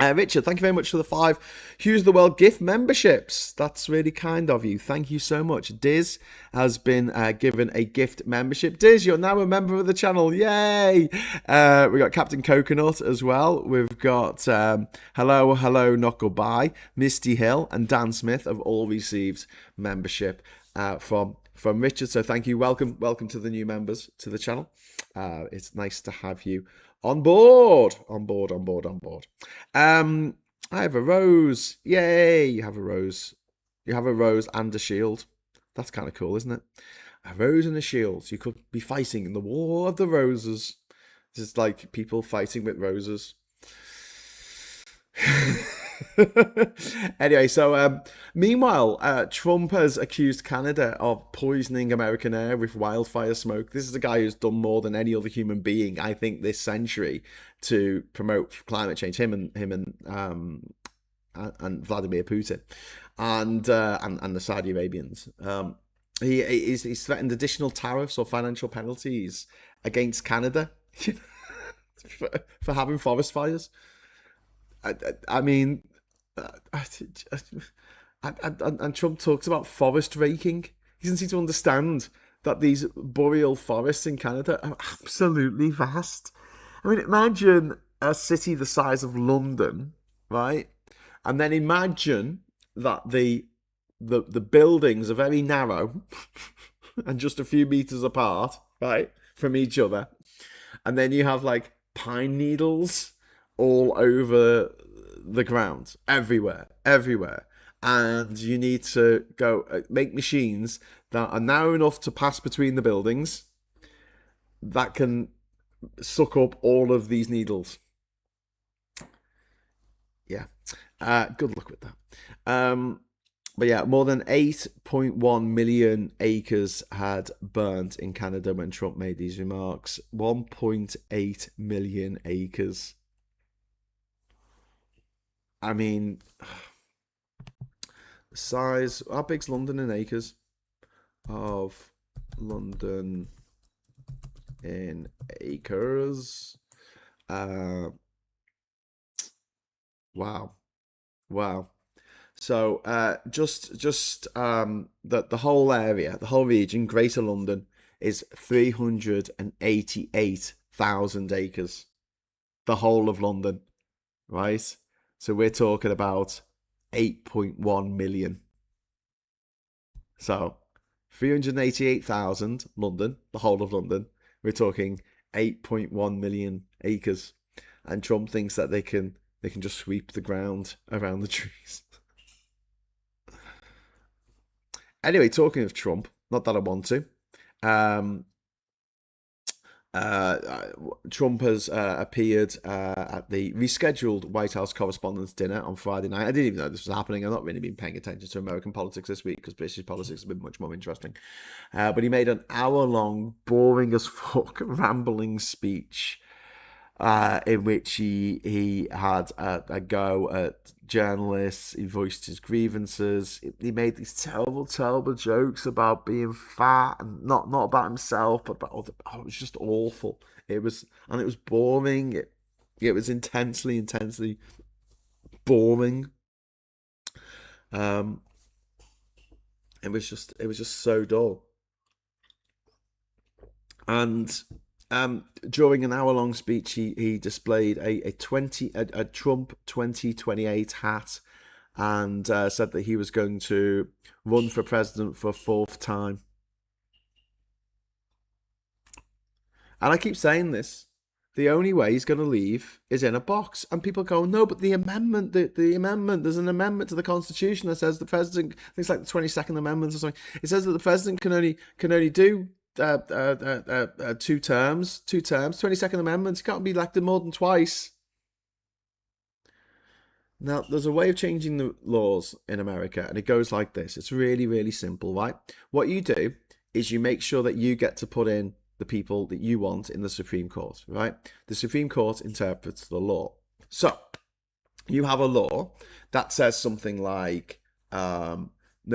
Speaker 1: Richard, thank you very much for the 5 Hughes of the World gift memberships. That's really kind of you. Thank you so much. Diz has been given a gift membership. Diz, you're now a member of the channel. Yay! We got Captain Coconut as well. We've got Hello, Not Goodbye, Misty Hill, and Dan Smith have all received membership from Richard. So thank you. Welcome to the new members to the channel. It's nice to have you on board. I have a rose. Yay! You have a rose. You have a rose and a shield. That's kind of cool, isn't it? A rose and a shield. So you could be fighting in the War of the Roses. Just like people fighting with roses. Anyway, so meanwhile, Trump has accused Canada of poisoning American air with wildfire smoke. This is a guy who's done more than any other human being, I think, this century to promote climate change. Him and Vladimir Putin, and the Saudi Arabians. He's threatened additional tariffs or financial penalties against Canada for having forest fires. I mean, and Trump talks about forest raking. He doesn't seem to understand that these boreal forests in Canada are absolutely vast. I mean, imagine a city the size of London, right? And then imagine that the buildings are very narrow and just a few meters apart, right, from each other. And then you have like pine needles all over the ground, everywhere. And you need to go make machines that are narrow enough to pass between the buildings that can suck up all of these needles. Yeah. Good luck with that. But yeah, more than 8.1 million acres had burnt in Canada when Trump made these remarks. 1.8 million acres. I mean, size. How big's London in acres? Of London in acres. Wow. So just the whole area, the whole region, Greater London, is 388,000 acres. The whole of London, right? So we're talking about 8.1 million. So 388,000 London, the whole of London. We're talking 8.1 million acres, and Trump thinks that they can just sweep the ground around the trees. Anyway, talking of Trump, not that I want to. Trump has appeared at the rescheduled White House Correspondents' Dinner on Friday night. I didn't even know this was happening. I've not really been paying attention to American politics this week because British politics has been much more interesting. But he made an hour-long, boring as fuck, rambling speech in which he had a go at journalists. He voiced his grievances. He made these terrible jokes about being fat, and not about himself, but about other. Oh, it was just awful. It was boring. It was intensely boring. It was just so dull. And during an hour-long speech, he displayed a Trump 2028 hat, and said that he was going to run for president for a fourth time. And I keep saying this. The only way he's going to leave is in a box. And people go, no, but the amendment, the amendment, there's an amendment to the Constitution that says the president, I think it's like the 22nd Amendment or something. It says that the president can only do two terms, 22nd Amendment. He can't be elected more than twice. Now, there's a way of changing the laws in America, and it goes like this. It's really, really simple, right? What you do is you make sure that you get to put in the people that you want in the Supreme Court, right? The Supreme Court interprets the law. So, you have a law that says something like no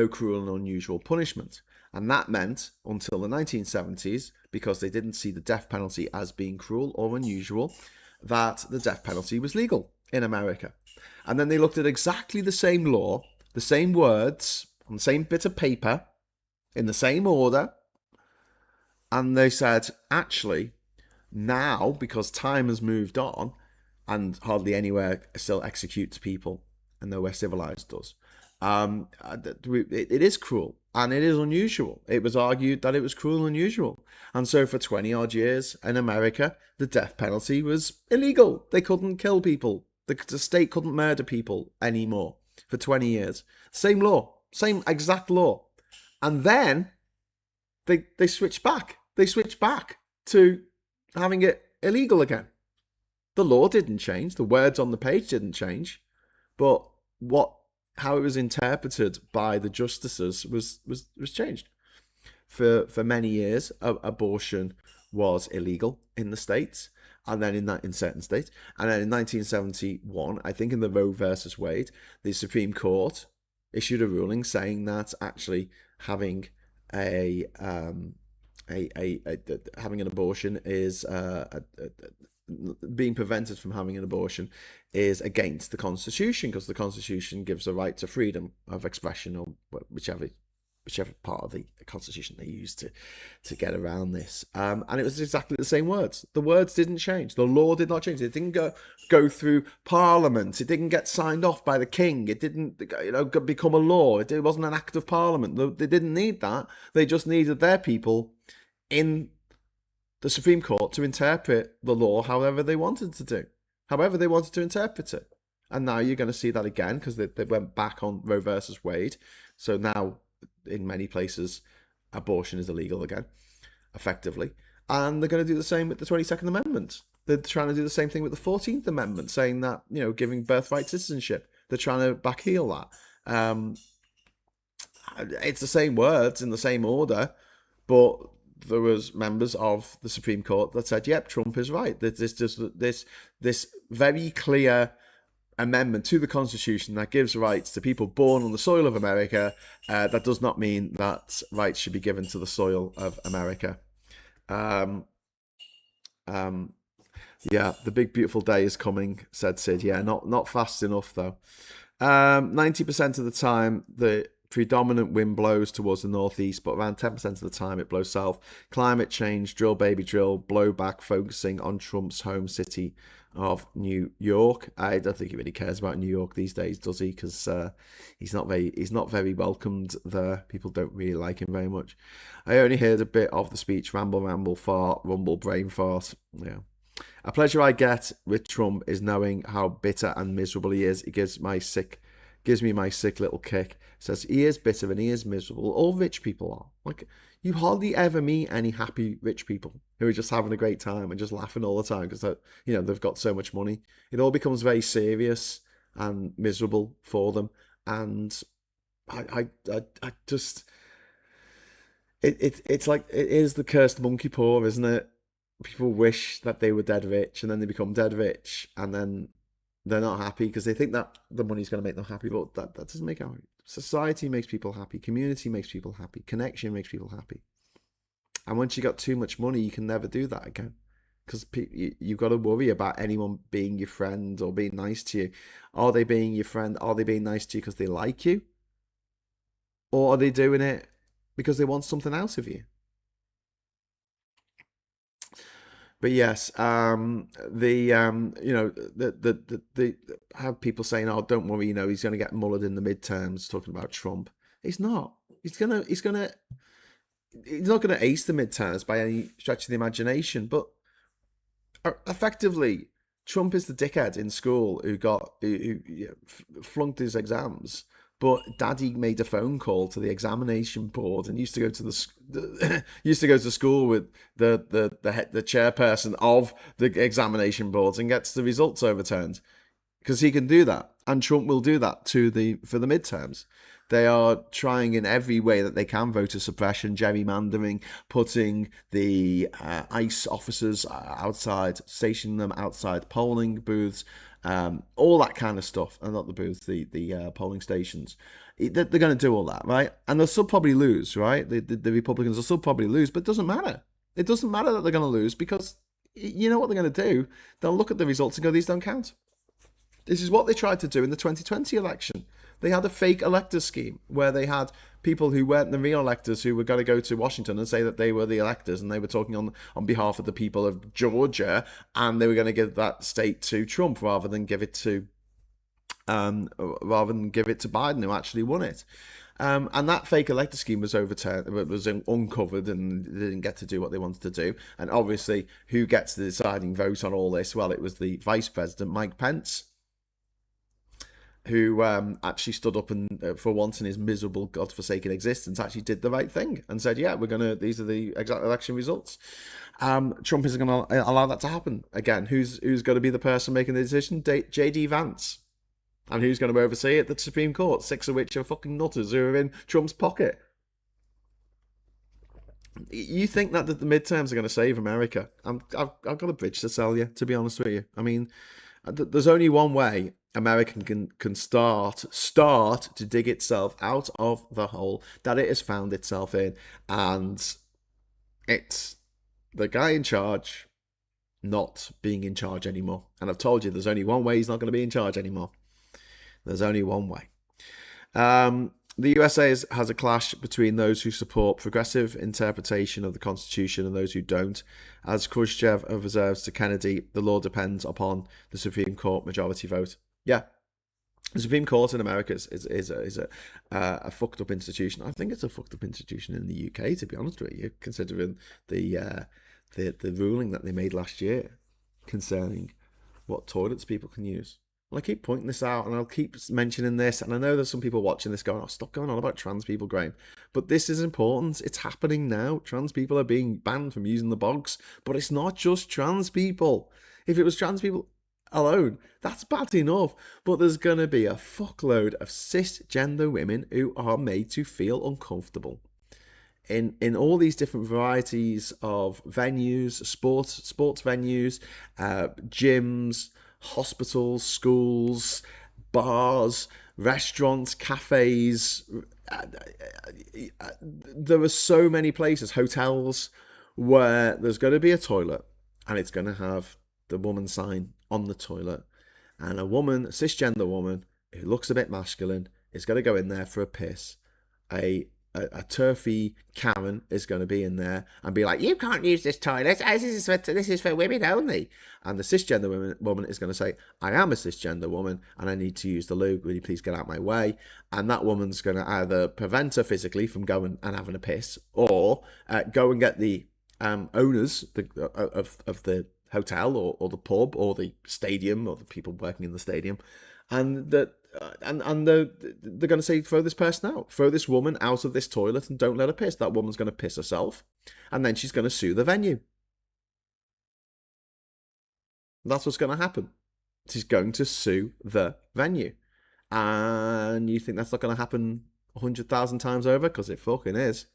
Speaker 1: cruel and unusual punishment. And that meant, until the 1970s, because they didn't see the death penalty as being cruel or unusual, that the death penalty was legal in America. And then they looked at exactly the same law, the same words, on the same bit of paper, in the same order, and they said, actually, now, because time has moved on, and hardly anywhere still executes people, and nowhere civilized does, it is cruel, and it is unusual. It was argued that it was cruel and unusual. And so for 20 odd years in America, the death penalty was illegal. They couldn't kill people. The state couldn't murder people anymore for 20 years. Same law, same exact law. And then they switched back. They switched back to having it illegal again. The law didn't change. The words on the page didn't change. But how it was interpreted by the justices was changed. For many years, abortion was illegal in the States, and then in certain states. And then in 1971, I think in the Roe versus Wade, the Supreme Court issued a ruling saying that actually having having an abortion is being prevented from having an abortion is against the Constitution, because the Constitution gives a right to freedom of expression, or whichever part of the Constitution they use to get around this. And it was exactly the same words. The words didn't change. The law did not change. It didn't go through Parliament. It didn't get signed off by the King. It didn't become a law. It wasn't an act of Parliament. They didn't need that. They just needed their people in the Supreme Court to interpret the law however they wanted to do, however they wanted to interpret it. And now you're going to see that again, because they went back on Roe versus Wade. So now, in many places, abortion is illegal again, effectively. And they're going to do the same with the 22nd Amendment. They're trying to do the same thing with the 14th Amendment, saying that, giving birthright citizenship. They're trying to backheel that. It's the same words in the same order, but there was members of the Supreme Court that said, yep, Trump is right. This very clear amendment to the Constitution that gives rights to people born on the soil of America, that does not mean that rights should be given to the soil of America. Yeah, the big beautiful day is coming, said Sid. Yeah, not fast enough though. 90% of the time, the predominant wind blows towards the northeast, but around 10% of the time it blows south. Climate change, drill baby drill, blowback, focusing on Trump's home city of New York. I don't think he really cares about New York these days, does he? Because he's not very welcomed there. People don't really like him very much. I only heard a bit of the speech. Ramble, fart, rumble, brain fart. Yeah. A pleasure I get with Trump is knowing how bitter and miserable he is. It gives me my sick little kick. Says he is bitter and he is miserable. All rich people are. Like, you hardly ever meet any happy rich people who are just having a great time and just laughing all the time because they've got so much money. It all becomes very serious and miserable for them. And I just it's like, it is the cursed monkey paw, isn't it? People wish that they were dead rich, and then they become dead rich, and then they're not happy because they think that the money's going to make them happy, but that doesn't make out. Society makes people happy. Community makes people happy. Connection makes people happy. And once you got too much money, you can never do that again, because you've got to worry about anyone being your friend or being nice to you. Are they being your friend? Are they being nice to you because they like you? or are they doing it because they want something out of you? But yes, the have people saying, "Oh, don't worry, he's going to get mullered in the midterms." Talking about Trump, he's not. He's not going to ace the midterms by any stretch of the imagination. But effectively, Trump is the dickhead in school who flunked his exams. But Daddy made a phone call to the examination board and used to go to used to go to school with the chairperson of the examination boards and gets the results overturned because he can do that, and Trump will do that for the midterms. They are trying in every way that they can voter suppression, gerrymandering, putting the ICE officers outside, stationing them outside polling booths, all that kind of stuff. And not the booths, the polling stations. They're going to do all that, right? And they'll still probably lose, right? The Republicans will still probably lose, but it doesn't matter. It doesn't matter that they're going to lose because you know what they're going to do? They'll look at the results and go, these don't count. This is what they tried to do in the 2020 election. They had a fake elector scheme where they had people who weren't the real electors who were going to go to Washington and say that they were the electors and they were talking on behalf of the people of Georgia, and they were going to give that state to Trump rather than give it to Biden, who actually won it. And that fake elector scheme was overturned, was uncovered, and they didn't get to do what they wanted to do. And obviously, who gets the deciding vote on all this? Well, it was the Vice President, Mike Pence, who actually stood up and, for once in his miserable, godforsaken existence, actually did the right thing and said, yeah, these are the exact election results. Trump isn't going to allow that to happen. Again, who's going to be the person making the decision? J.D. Vance. And who's going to oversee it? The Supreme Court, 6 of which are fucking nutters who are in Trump's pocket. You think that the midterms are going to save America? I've got a bridge to sell you, to be honest with you. I mean, there's only one way America can start to dig itself out of the hole that it has found itself in, and it's the guy in charge not being in charge anymore. And I've told you, there's only one way he's not going to be in charge anymore. There's only one way. The USA has a clash between those who support progressive interpretation of the Constitution and those who don't. As Khrushchev observes to Kennedy, the law depends upon the Supreme Court majority vote. Yeah, the Supreme Court in America is a fucked up institution. I think it's a fucked up institution in the UK, to be honest with you, considering the ruling that they made last year concerning what toilets people can use. Well, I keep pointing this out and I'll keep mentioning this, and I know there's some people watching this going, oh, stop going on about trans people, Graham. But this is important. It's happening now. Trans people are being banned from using the bogs, but it's not just trans people. If it was trans people alone, that's bad enough. But there's going to be a fuckload of cisgender women who are made to feel uncomfortable in all these different varieties of venues, sports venues, gyms, hospitals, schools, bars, restaurants, cafes. There are so many places, hotels, where there's going to be a toilet and it's going to have the woman sign on the toilet, and a cisgender woman who looks a bit masculine is going to go in there for a piss. A turfy Karen is going to be in there and be like, you can't use this toilet, this is for women only. And the cisgender woman is going to say, I am a cisgender woman and I need to use the loo, will you please get out my way? And that woman's going to either prevent her physically from going and having a piss, or go and get the owners of the hotel or the pub or the stadium or the people working in the stadium, and that and they're going to say, throw this person out, throw this woman out of this toilet and don't let her piss. That woman's going to piss herself, and then she's going to sue the venue. That's what's going to happen. She's going to sue the venue. And you think that's not going to happen 100,000 times over? Because it fucking is.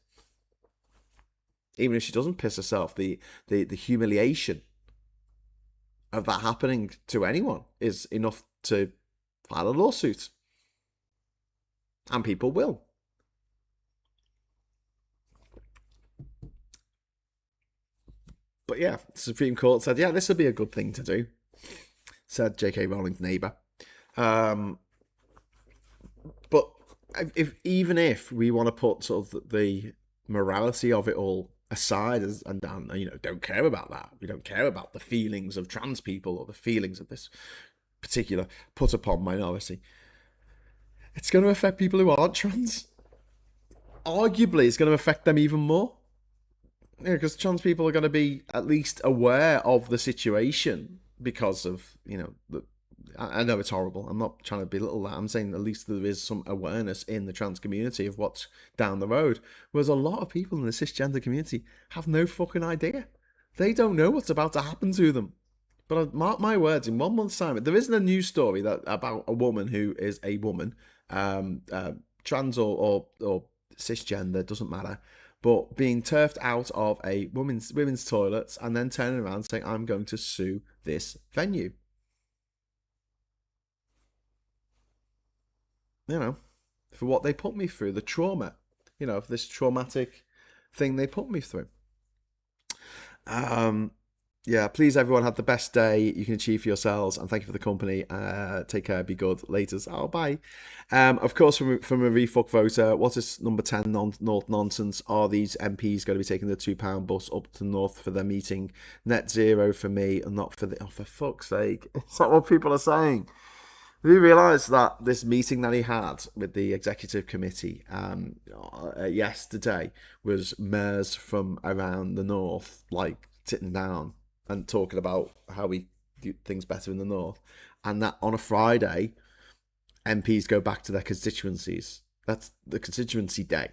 Speaker 1: Even if she doesn't piss herself, the humiliation of that happening to anyone is enough to file a lawsuit. And people will. But yeah, the Supreme Court said, yeah, this would be a good thing to do, said J.K. Rowling's neighbour. But if even if we want to put sort of the morality of it all aside and down, don't care about that. We don't care about the feelings of trans people or the feelings of this particular put upon minority. It's going to affect people who aren't trans. Arguably, it's going to affect them even more. Because trans people are going to be at least aware of the situation because of, I know it's horrible. I'm not trying to belittle that. I'm saying at least there is some awareness in the trans community of what's down the road. Whereas a lot of people in the cisgender community have no fucking idea. They don't know what's about to happen to them. But mark my words, in 1 month's time, there isn't a news story about a woman who is a woman, trans or cisgender, doesn't matter, but being turfed out of a women's toilets and then turning around saying, I'm going to sue this venue. For what they put me through, the trauma, of this traumatic thing they put me through. Yeah, please everyone have the best day you can achieve for yourselves, and thank you for the company. Take care, be good. Laters. Oh, bye. Of course, from a refuck voter, what is number 10 North nonsense? Are these MPs going to be taking the £2 bus up to North for their meeting? Net zero for me, and not for the. Oh, for fuck's sake! Is that what people are saying? Do you realise that this meeting that he had with the executive committee yesterday was mayors from around the north, like sitting down and talking about how we do things better in the north, and that on a Friday, MPs go back to their constituencies. That's the constituency day,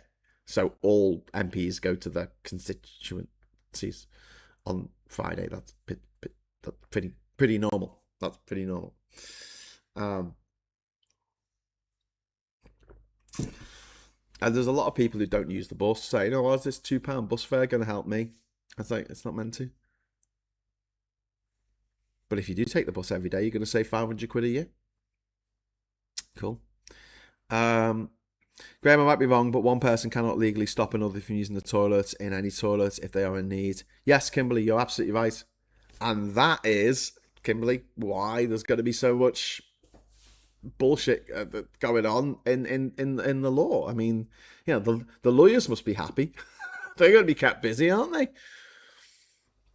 Speaker 1: so all MPs go to their constituencies on Friday. That's pretty normal. That's pretty normal. And there's a lot of people who don't use the bus saying, "Oh, is this £2 bus fare going to help me?" I was like, it's not meant to. But if you do take the bus every day, you're going to save 500 quid a year. Cool. Graham, I might be wrong, but one person cannot legally stop another from using the toilet in any toilet if they are in need. Yes, Kimberly, you're absolutely right. And that is, Kimberly, why there's going to be so much bullshit going on in the law. I mean, the lawyers must be happy. They're going to be kept busy, aren't they?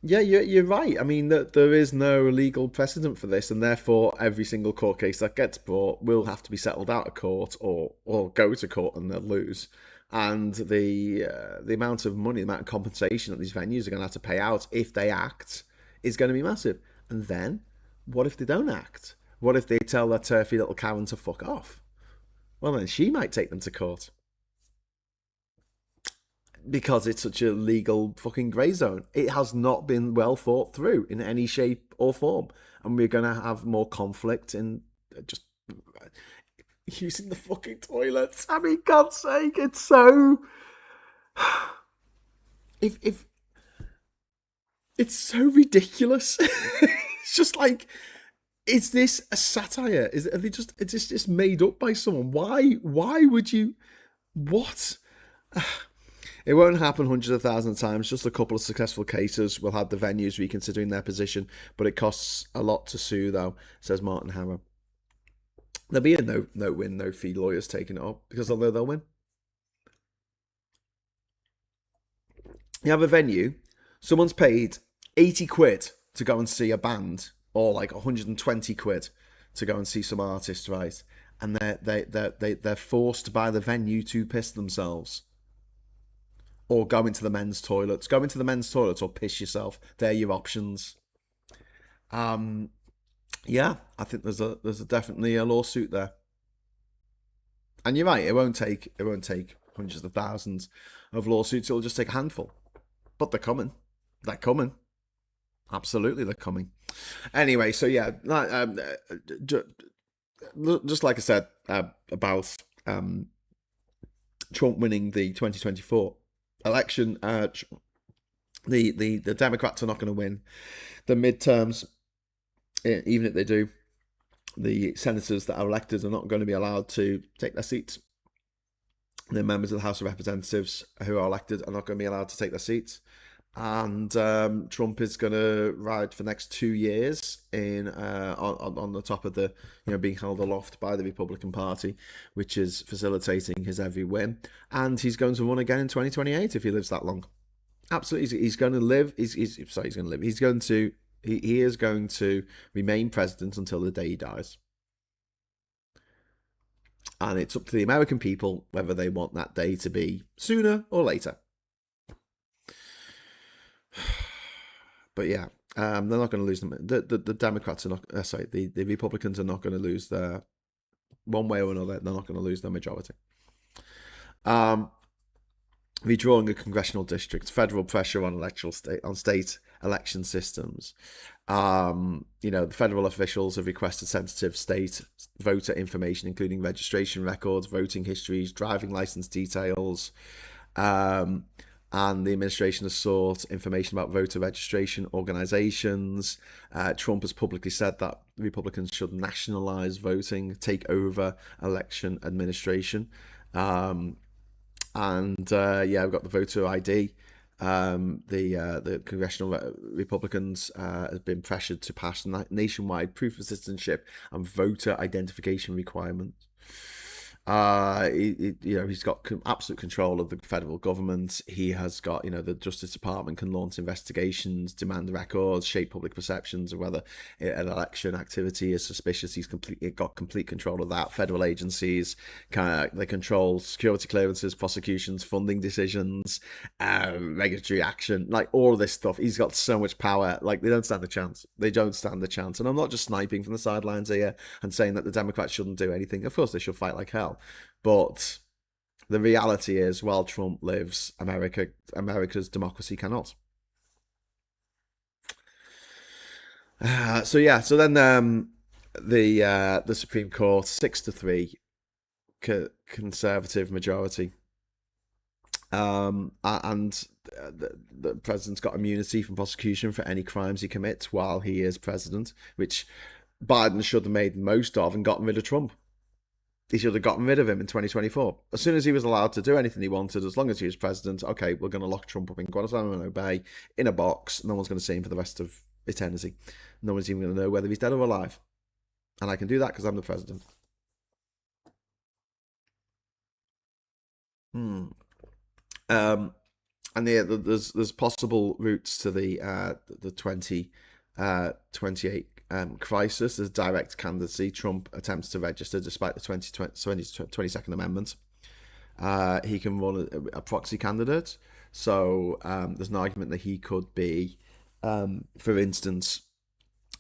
Speaker 1: Yeah, you're right. I mean, there is no legal precedent for this, and therefore every single court case that gets brought will have to be settled out of court or go to court and they'll lose. And the amount of money, the amount of compensation that these venues are going to have to pay out if they act is going to be massive. And then, what if they don't act? What if they tell that turfy little Karen to fuck off? Well, then she might take them to court. Because it's such a legal fucking grey zone. It has not been well thought through in any shape or form. And we're going to have more conflict in just using the fucking toilets. I mean, God's sake, it's so... If it's so ridiculous. It's just like... Is this a satire? Is this just made up by someone? Why would you... What? It won't happen hundreds of thousands of times. Just a couple of successful cases will have the venues reconsidering their position, but it costs a lot to sue, though, says Martin Harrow. There'll be a no win, no fee lawyers taking it up, because although they'll win. You have a venue, someone's paid 80 quid to go and see a band, or like 120 quid to go and see some artist, right? And they're forced by the venue to piss themselves. Or go into the men's toilets. Go into the men's toilets or piss yourself. They're your options. Yeah, I think there's definitely a lawsuit there. And you're right, it won't take hundreds of thousands of lawsuits. It'll just take a handful. But they're coming. They're coming. Absolutely, they're coming. Anyway, so yeah, just like I said about Trump winning the 2024 election, the Democrats are not going to win the midterms. Even if they do, the senators that are elected are not going to be allowed to take their seats. The members of the House of Representatives who are elected are not going to be allowed to take their seats. and Trump is going to ride for the next 2 years in on the top of the being held aloft by the Republican Party, which is facilitating his every whim, and he's going to run again in 2028 if he lives that long. Absolutely, he's going to live. He's going to live. He's going to he is going to remain president until the day he dies, and it's up to the American people whether they want that day to be sooner or later. But yeah, they're not going to lose them. The Democrats are not. Sorry, the Republicans are not going to lose their one way or another. They're not going to lose their majority. Redrawing a congressional district, federal pressure on state election systems. The federal officials have requested sensitive state voter information, including registration records, voting histories, driving license details. And the administration has sought information about voter registration organizations. Trump has publicly said that Republicans should nationalize voting, take over election administration. We've got the voter ID. The congressional Republicans have been pressured to pass nationwide proof of citizenship and voter identification requirements. He's got absolute control of the federal government. He has got, the Justice Department can launch investigations, demand records, shape public perceptions of whether an election activity is suspicious. He's got complete control of that. Federal agencies they control security clearances, prosecutions, funding decisions, regulatory action, like all of this stuff. He's got so much power. Like they don't stand a chance. They don't stand a chance. And I'm not just sniping from the sidelines here and saying that the Democrats shouldn't do anything. Of course, they should fight like hell. But the reality is, while Trump lives, America's democracy cannot. So then the Supreme Court 6-3 conservative majority, and the president's got immunity from prosecution for any crimes he commits while he is president, which Biden should have made most of and gotten rid of Trump. He should have gotten rid of him in 2024. As soon as he was allowed to do anything he wanted, as long as he was president, okay, we're going to lock Trump up in Guantanamo Bay in a box. No one's going to see him for the rest of eternity. No one's even going to know whether he's dead or alive. And I can do that because I'm the president. And there's possible routes to the 2028 crisis. There's direct candidacy. Trump attempts to register despite the 22nd Amendment. He can run a proxy candidate. So there's an argument that he could be, for instance,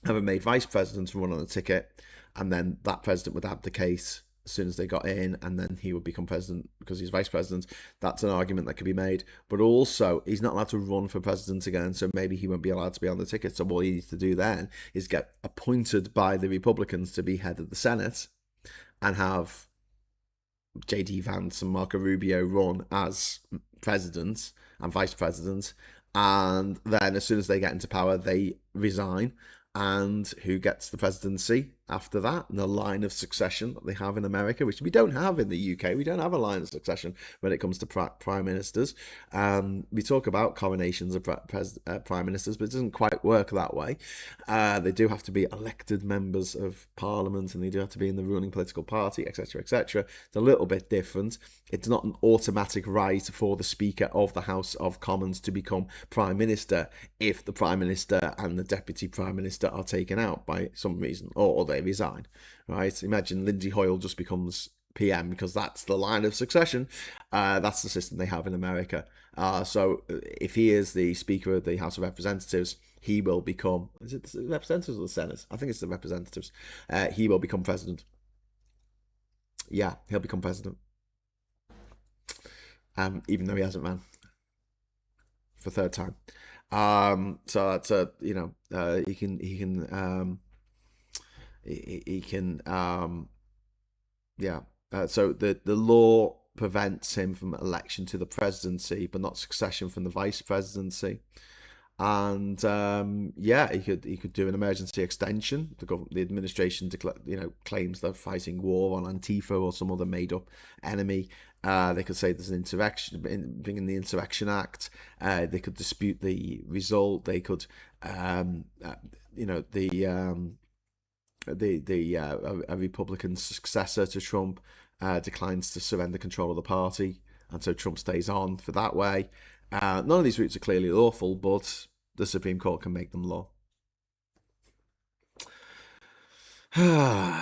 Speaker 1: have a made vice president and run on a ticket, and then that president would abdicate as soon as they got in, and then he would become president because he's vice president. That's an argument that could be made. But also, he's not allowed to run for president again, so maybe he won't be allowed to be on the ticket. So all he needs to do then is get appointed by the Republicans to be head of the Senate and have J.D. Vance and Marco Rubio run as president and vice president. And then as soon as they get into power, they resign. And who gets the presidency after that? And the line of succession that they have in America, which we don't have in the UK. We don't have a line of succession when it comes to prime ministers. We talk about coronations of prime ministers, but it doesn't quite work that way. They do have to be elected members of parliament, and they do have to be in the ruling political party, etc., etc. It's a little bit different. It's not an automatic right for the Speaker of the House of Commons to become Prime Minister if the Prime Minister and the Deputy Prime Minister are taken out by some reason, or they resign, right? Imagine Lindsay Hoyle just becomes PM because that's the line of succession. That's the system they have in America. So if he is the Speaker of the House of Representatives, he will become, is it the Representatives or the Senate? I think it's the Representatives. He will become president. Yeah, he'll become president. Even though he hasn't ran for third time. So that's so the law prevents him from election to the presidency, but not succession from the vice presidency. And he could do an emergency extension. The administration claims they're fighting war on Antifa or some other made up enemy. They could say there's an insurrection, bring in the Insurrection Act. They could dispute the result. They could, you know, a Republican successor to Trump declines to surrender control of the party, and so Trump stays on for that way. None of these routes are clearly lawful, but the Supreme Court can make them law.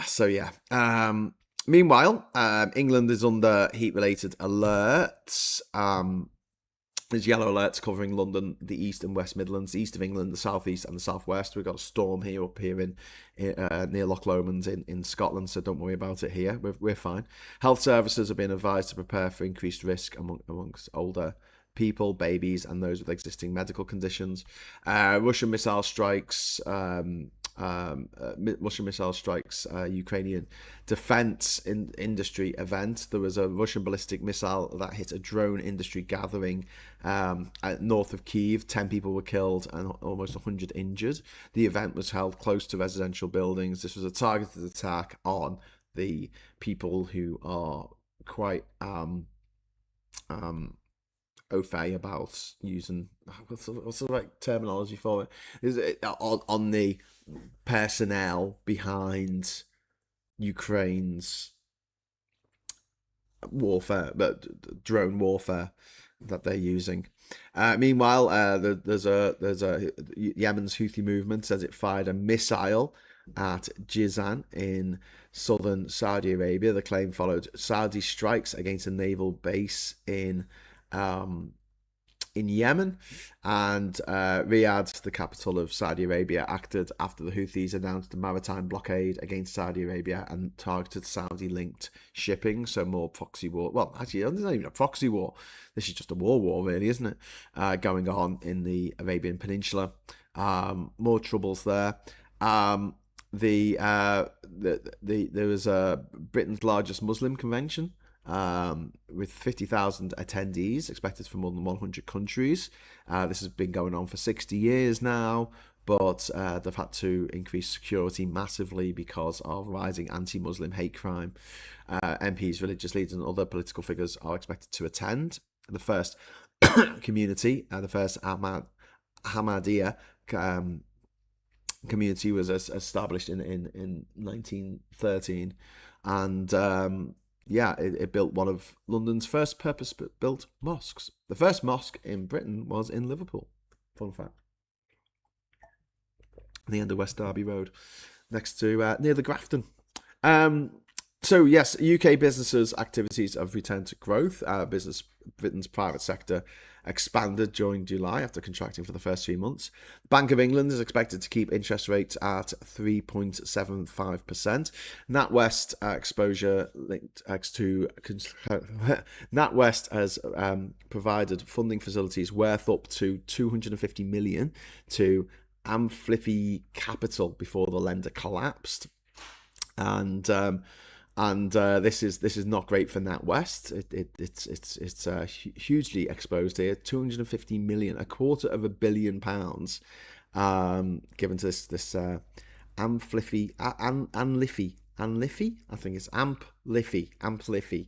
Speaker 1: So yeah. Meanwhile, England is under heat-related alerts. There's yellow alerts covering London, the East and West Midlands, the East of England, the South East and the South West. We've got a storm here near Loch Lomond in Scotland, so don't worry about it here. We're fine. Health services have been advised to prepare for increased risk amongst older people, babies, and those with existing medical conditions. Russian missile strikes. Ukrainian defense industry event. There was a Russian ballistic missile that hit a drone industry gathering north of Kyiv. 10 people were killed and almost 100 injured. The event was held close to residential buildings. This was a targeted attack on the people who are quite au fait about using what's the right terminology for it? Is it on the personnel behind Ukraine's warfare, but drone warfare that they're using. Meanwhile, there's a Yemen's Houthi movement says it fired a missile at Jizan in southern Saudi Arabia. The claim followed Saudi strikes against a naval base in Yemen, and Riyadh, the capital of Saudi Arabia, acted after the Houthis announced a maritime blockade against Saudi Arabia and targeted Saudi-linked shipping. So more proxy war. Well, actually, it's not even a proxy war. This is just a war, really, isn't it? Going on in the Arabian Peninsula. More troubles there. There was Britain's largest Muslim convention. With 50,000 attendees expected from more than 100 countries. This has been going on for 60 years now, but they've had to increase security massively because of rising anti-Muslim hate crime. MPs, religious leaders and other political figures are expected to attend. The first community, the first Ahmadiyya community was established in 1913, and it built one of London's first purpose-built mosques. The first mosque in Britain was in Liverpool. Fun fact. The end of West Derby Road, next to near the Grafton. So yes, UK businesses' activities have returned to growth. Britain's private sector expanded during July after contracting for the first 3 months. The Bank of England is expected to keep interest rates at 3.75%. NatWest exposure linked to NatWest has provided funding facilities worth up to 250 million to Amplify Capital before the lender collapsed, and this is not great for NatWest. It's hugely exposed here. 250 million, £250 million, given to this Amplify, I think it's Amplify,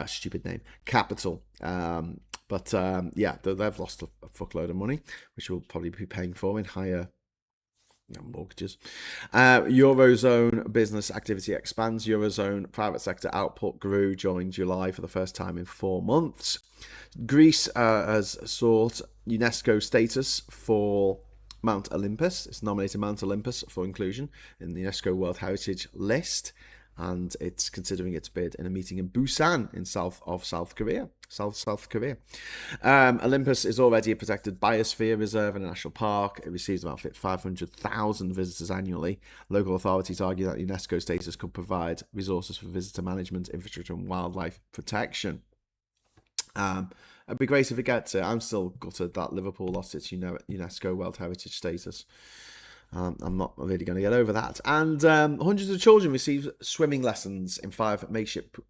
Speaker 1: stupid name, Capital. But they've lost a fuckload of money, which we'll probably be paying for in higher mortgages. Eurozone business activity expands. Eurozone private sector output grew during July for the first time in 4 months. Greece has sought UNESCO status for Mount Olympus. It's nominated Mount Olympus for inclusion in the UNESCO World Heritage List, and it's considering its bid in a meeting in Busan in South Korea. Olympus is already a protected biosphere reserve and a national park. It receives about 500,000 visitors annually. Local authorities argue that UNESCO status could provide resources for visitor management, infrastructure and wildlife protection. It'd be great if it gets it. I'm still gutted that Liverpool lost its UNESCO World Heritage status. I'm not really going to get over that. And hundreds of children received swimming lessons in 5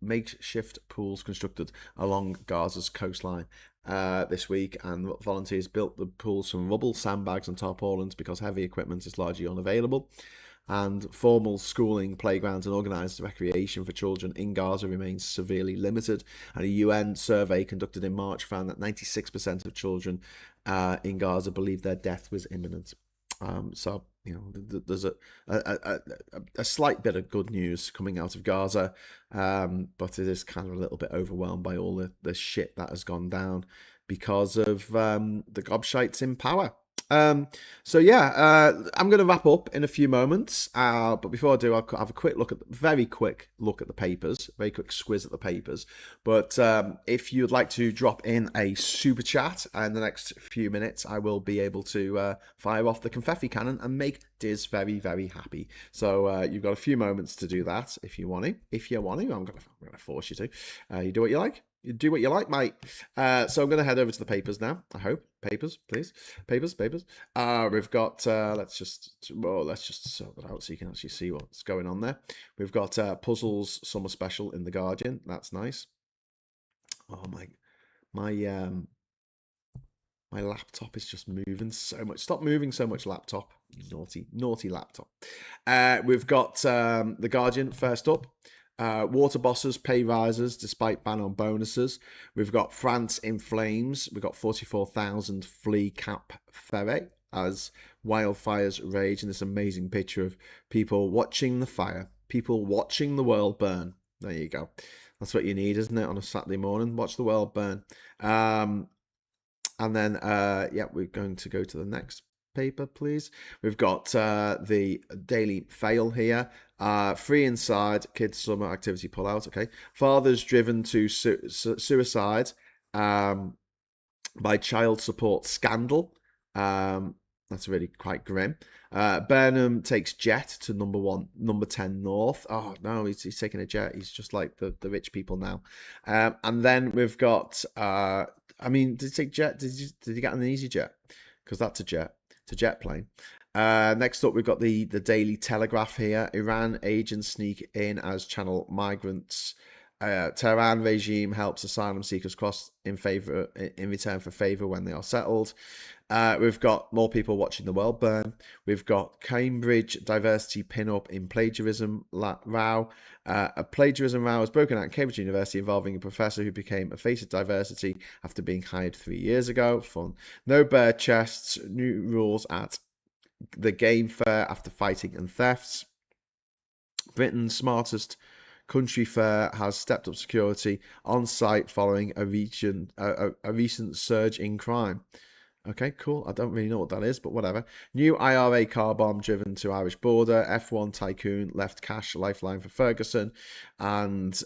Speaker 1: makeshift pools constructed along Gaza's coastline this week. And volunteers built the pools from rubble, sandbags and tarpaulins because heavy equipment is largely unavailable. and formal schooling, playgrounds, and organised recreation for children in Gaza remains severely limited. And a UN survey conducted in March found that 96% of children in Gaza believed their death was imminent. So there's a slight bit of good news coming out of Gaza, but it is kind of a little bit overwhelmed by all the shit that has gone down because of the gobshites in power. So yeah, I'm going to wrap up in a few moments. But before I do, I'll have a very quick look at the papers, very quick squiz at the papers. But if you'd like to drop in a super chat in the next few minutes, I will be able to fire off the confetti cannon and make Diz very, very happy. So you've got a few moments to do that if you want to. I'm going to force you to. You do what you like. You do what you like, mate. So I'm going to head over to the papers now. I hope papers, please, papers. We've got. Let's just sort that out so you can actually see what's going on there. We've got Puzzles Summer Special in the Guardian. That's nice. Oh my laptop is just moving so much. Stop moving so much, laptop. Naughty laptop. We've got the Guardian first up. Water bosses pay rises despite ban on bonuses. We've got France in flames. We've got 44,000 flee Cap Ferret as wildfires rage. And this amazing picture of people watching the fire, people watching the world burn. There you go. That's what you need, isn't it, on a Saturday morning? Watch the world burn. And then, we're going to go to the next paper, please. We've got the Daily Fail here. Free inside, kids' summer activity pullout. Okay. Fathers driven to suicide by child support scandal. That's really quite grim. Burnham takes jet to number 10 North. Oh no, he's taking a jet. He's just like the rich people now. And then we've got. Did he take jet? Did he get on an easy jet? Because that's a jet. It's a jet plane. Next up, we've got the Daily Telegraph here. Iran agents sneak in as channel migrants. Tehran regime helps asylum seekers cross in return for favor when they are settled. We've got more people watching the world burn. We've got Cambridge diversity pin-up in plagiarism row. A plagiarism row has broken out at Cambridge University involving a professor who became a face of diversity after being hired 3 years ago. Fun. No bare chests. New rules at the game fair after fighting and thefts. Britain's smartest country fair has stepped up security on site following a recent surge in crime. Okay, cool. I don't really know what that is, but whatever. New IRA car bomb driven to Irish border. F1 tycoon left cash lifeline for Ferguson, and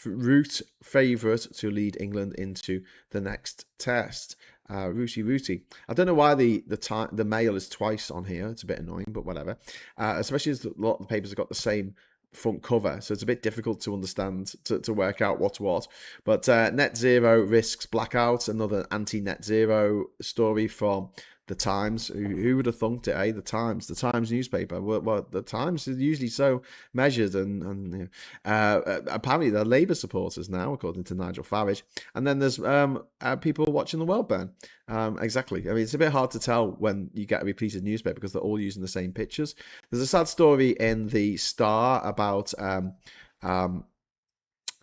Speaker 1: Root favourite to lead England into the next test. Rooty. I don't know why the Mail is twice on here. It's a bit annoying, but whatever. Especially as a lot of the papers have got the same front cover, so it's a bit difficult to understand, to work out what's what. But net zero risks blackout, another anti-net zero story from the Times. Who would have thunked it, eh? The Times newspaper. Well, the Times is usually so measured, and apparently they're Labour supporters now, according to Nigel Farage. And then there's people watching the world burn. Exactly. I mean, it's a bit hard to tell when you get a repeated newspaper because they're all using the same pictures. There's a sad story in the Star about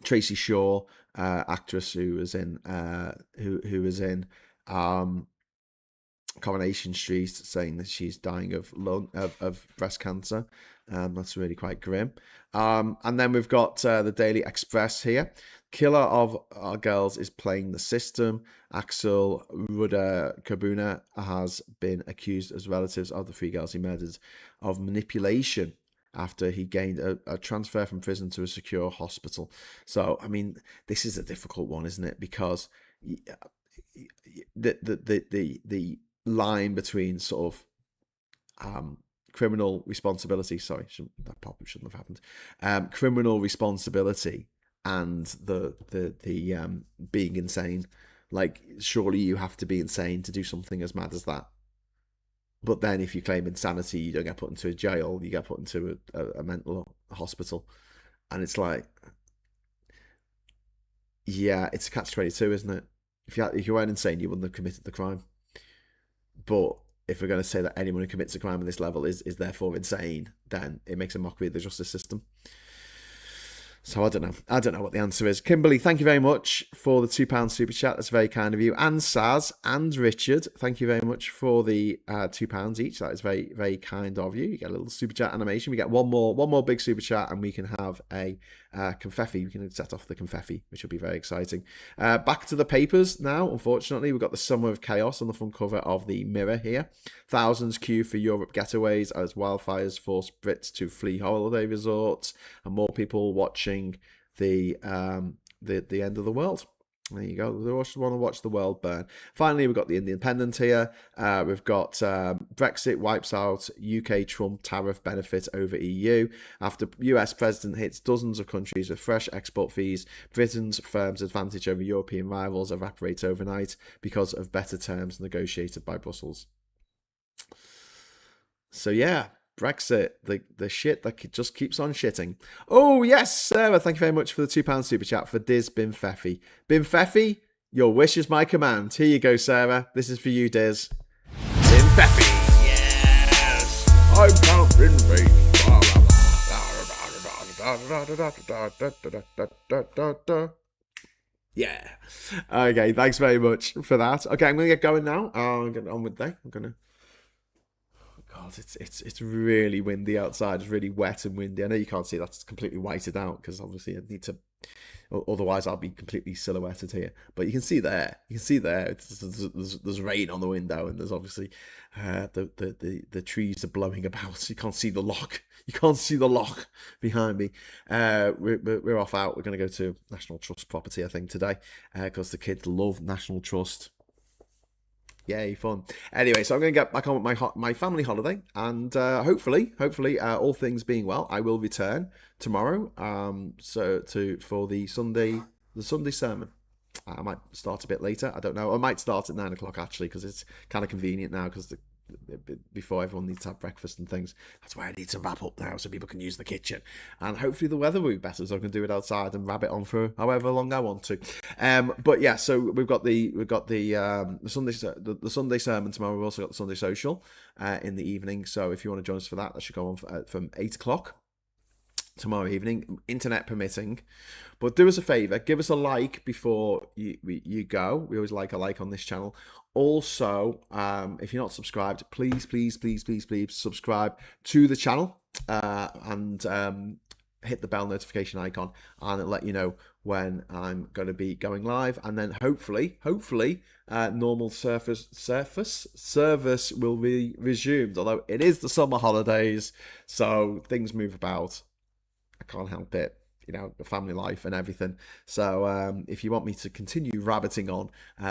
Speaker 1: Tracy Shaw, actress who was in Coronation Street, saying that she's dying of breast cancer. That's really quite grim. And then we've got the Daily Express here. Killer of our girls is playing the system. Axel Rudder Kabuna has been accused as relatives of the 3 girls he murdered of manipulation after he gained a transfer from prison to a secure hospital. So, I mean, this is a difficult one, isn't it? Because the line between sort of criminal responsibility, that probably shouldn't have happened, criminal responsibility and the being insane. Like, surely you have to be insane to do something as mad as that. But then if you claim insanity, you don't get put into a jail, you get put into a mental hospital. And it's like, yeah, it's a catch-22, isn't it? If you weren't insane, you wouldn't have committed the crime. But if we're going to say that anyone who commits a crime at this level is therefore insane, then it makes a mockery of the justice system. So I don't know. I don't know what the answer is. Kimberly, thank you very much for the £2 super chat. That's very kind of you. And Saz and Richard, thank you very much for the £2 each. That is very, very kind of you. You get a little super chat animation. We get one more big super chat, and we can have a confetti. We can set off the confetti, which will be very exciting. Back to the papers now. Unfortunately, we've got the Summer of Chaos on the front cover of the Mirror here. Thousands queue for Europe getaways as wildfires force Brits to flee holiday resorts, and more people watching the end of the world. There you go. We want to watch the world burn. Finally, we've got the independent here. We've got Brexit wipes out UK Trump tariff benefit over EU. After US president hits dozens of countries with fresh export fees, Britain's firm's advantage over European rivals evaporates overnight because of better terms negotiated by Brussels. So yeah, Brexit, the shit that just keeps on shitting. Oh, yes, Sarah, thank you very much for the £2 super chat for Diz Binfefi. Binfefi, your wish is my command. Here you go, Sarah. This is for you, Diz. Binfefi, yes. I'm Count Binfefi. Yeah. Okay, thanks very much for that. Okay, I'm going to get going now. I'm going on with the day. I'm going to... God, it's really windy outside. It's really wet and windy. I know you can't see that's completely whited out because obviously I need to, otherwise I'll be completely silhouetted here. But you can see there. There's rain on the window, and there's obviously the trees are blowing about. You can't see the lock. You can't see the lock behind me. We're off out. We're going to go to National Trust property, I think, today because the kids love National Trust. Yay, fun. Anyway, so I'm going to get back on with my family holiday, and hopefully, all things being well, I will return tomorrow. For the Sunday sermon. I might start a bit later. I don't know. I might start at 9 o'clock actually, because it's kind of convenient now because before everyone needs to have breakfast and things. That's why I need to wrap up now so people can use the kitchen, and hopefully the weather will be better so I can do it outside and wrap it on for however long I want to. But yeah, so we've got the Sunday sermon tomorrow. We've also got the Sunday social in the evening. So if you want to join us for that, that should go on from 8 o'clock tomorrow evening, internet permitting. But do us a favor, give us a like before you go. We always like a like on this channel. Also, if you're not subscribed, please subscribe to the channel and hit the bell notification icon, and it'll let you know when I'm going to be going live. And then hopefully normal service will be resumed, although it is the summer holidays, so things move about. I can't help it, the family life and everything. So if you want me to continue rabbiting on,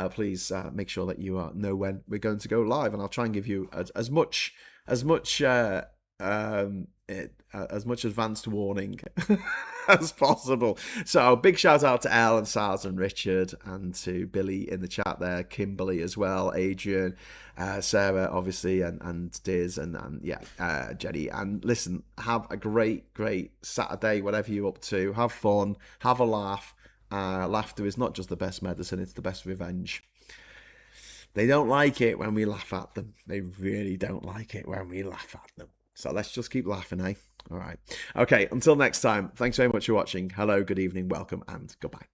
Speaker 1: please make sure that you know when we're going to go live, and I'll try and give you as much advanced warning as possible. So big shout out to Elle and Saz and Richard, and to Billy in the chat there, Kimberly as well, Adrian, Sarah obviously, and Diz, and Jenny. And listen, have a great Saturday, whatever you're up to. Have fun, have a laugh. Laughter is not just the best medicine, it's the best revenge. They don't like it when we laugh at them. They really don't like it when we laugh at them. So let's just keep laughing, eh? All right. Okay, until next time, thanks very much for watching. Hello, good evening, welcome, and goodbye.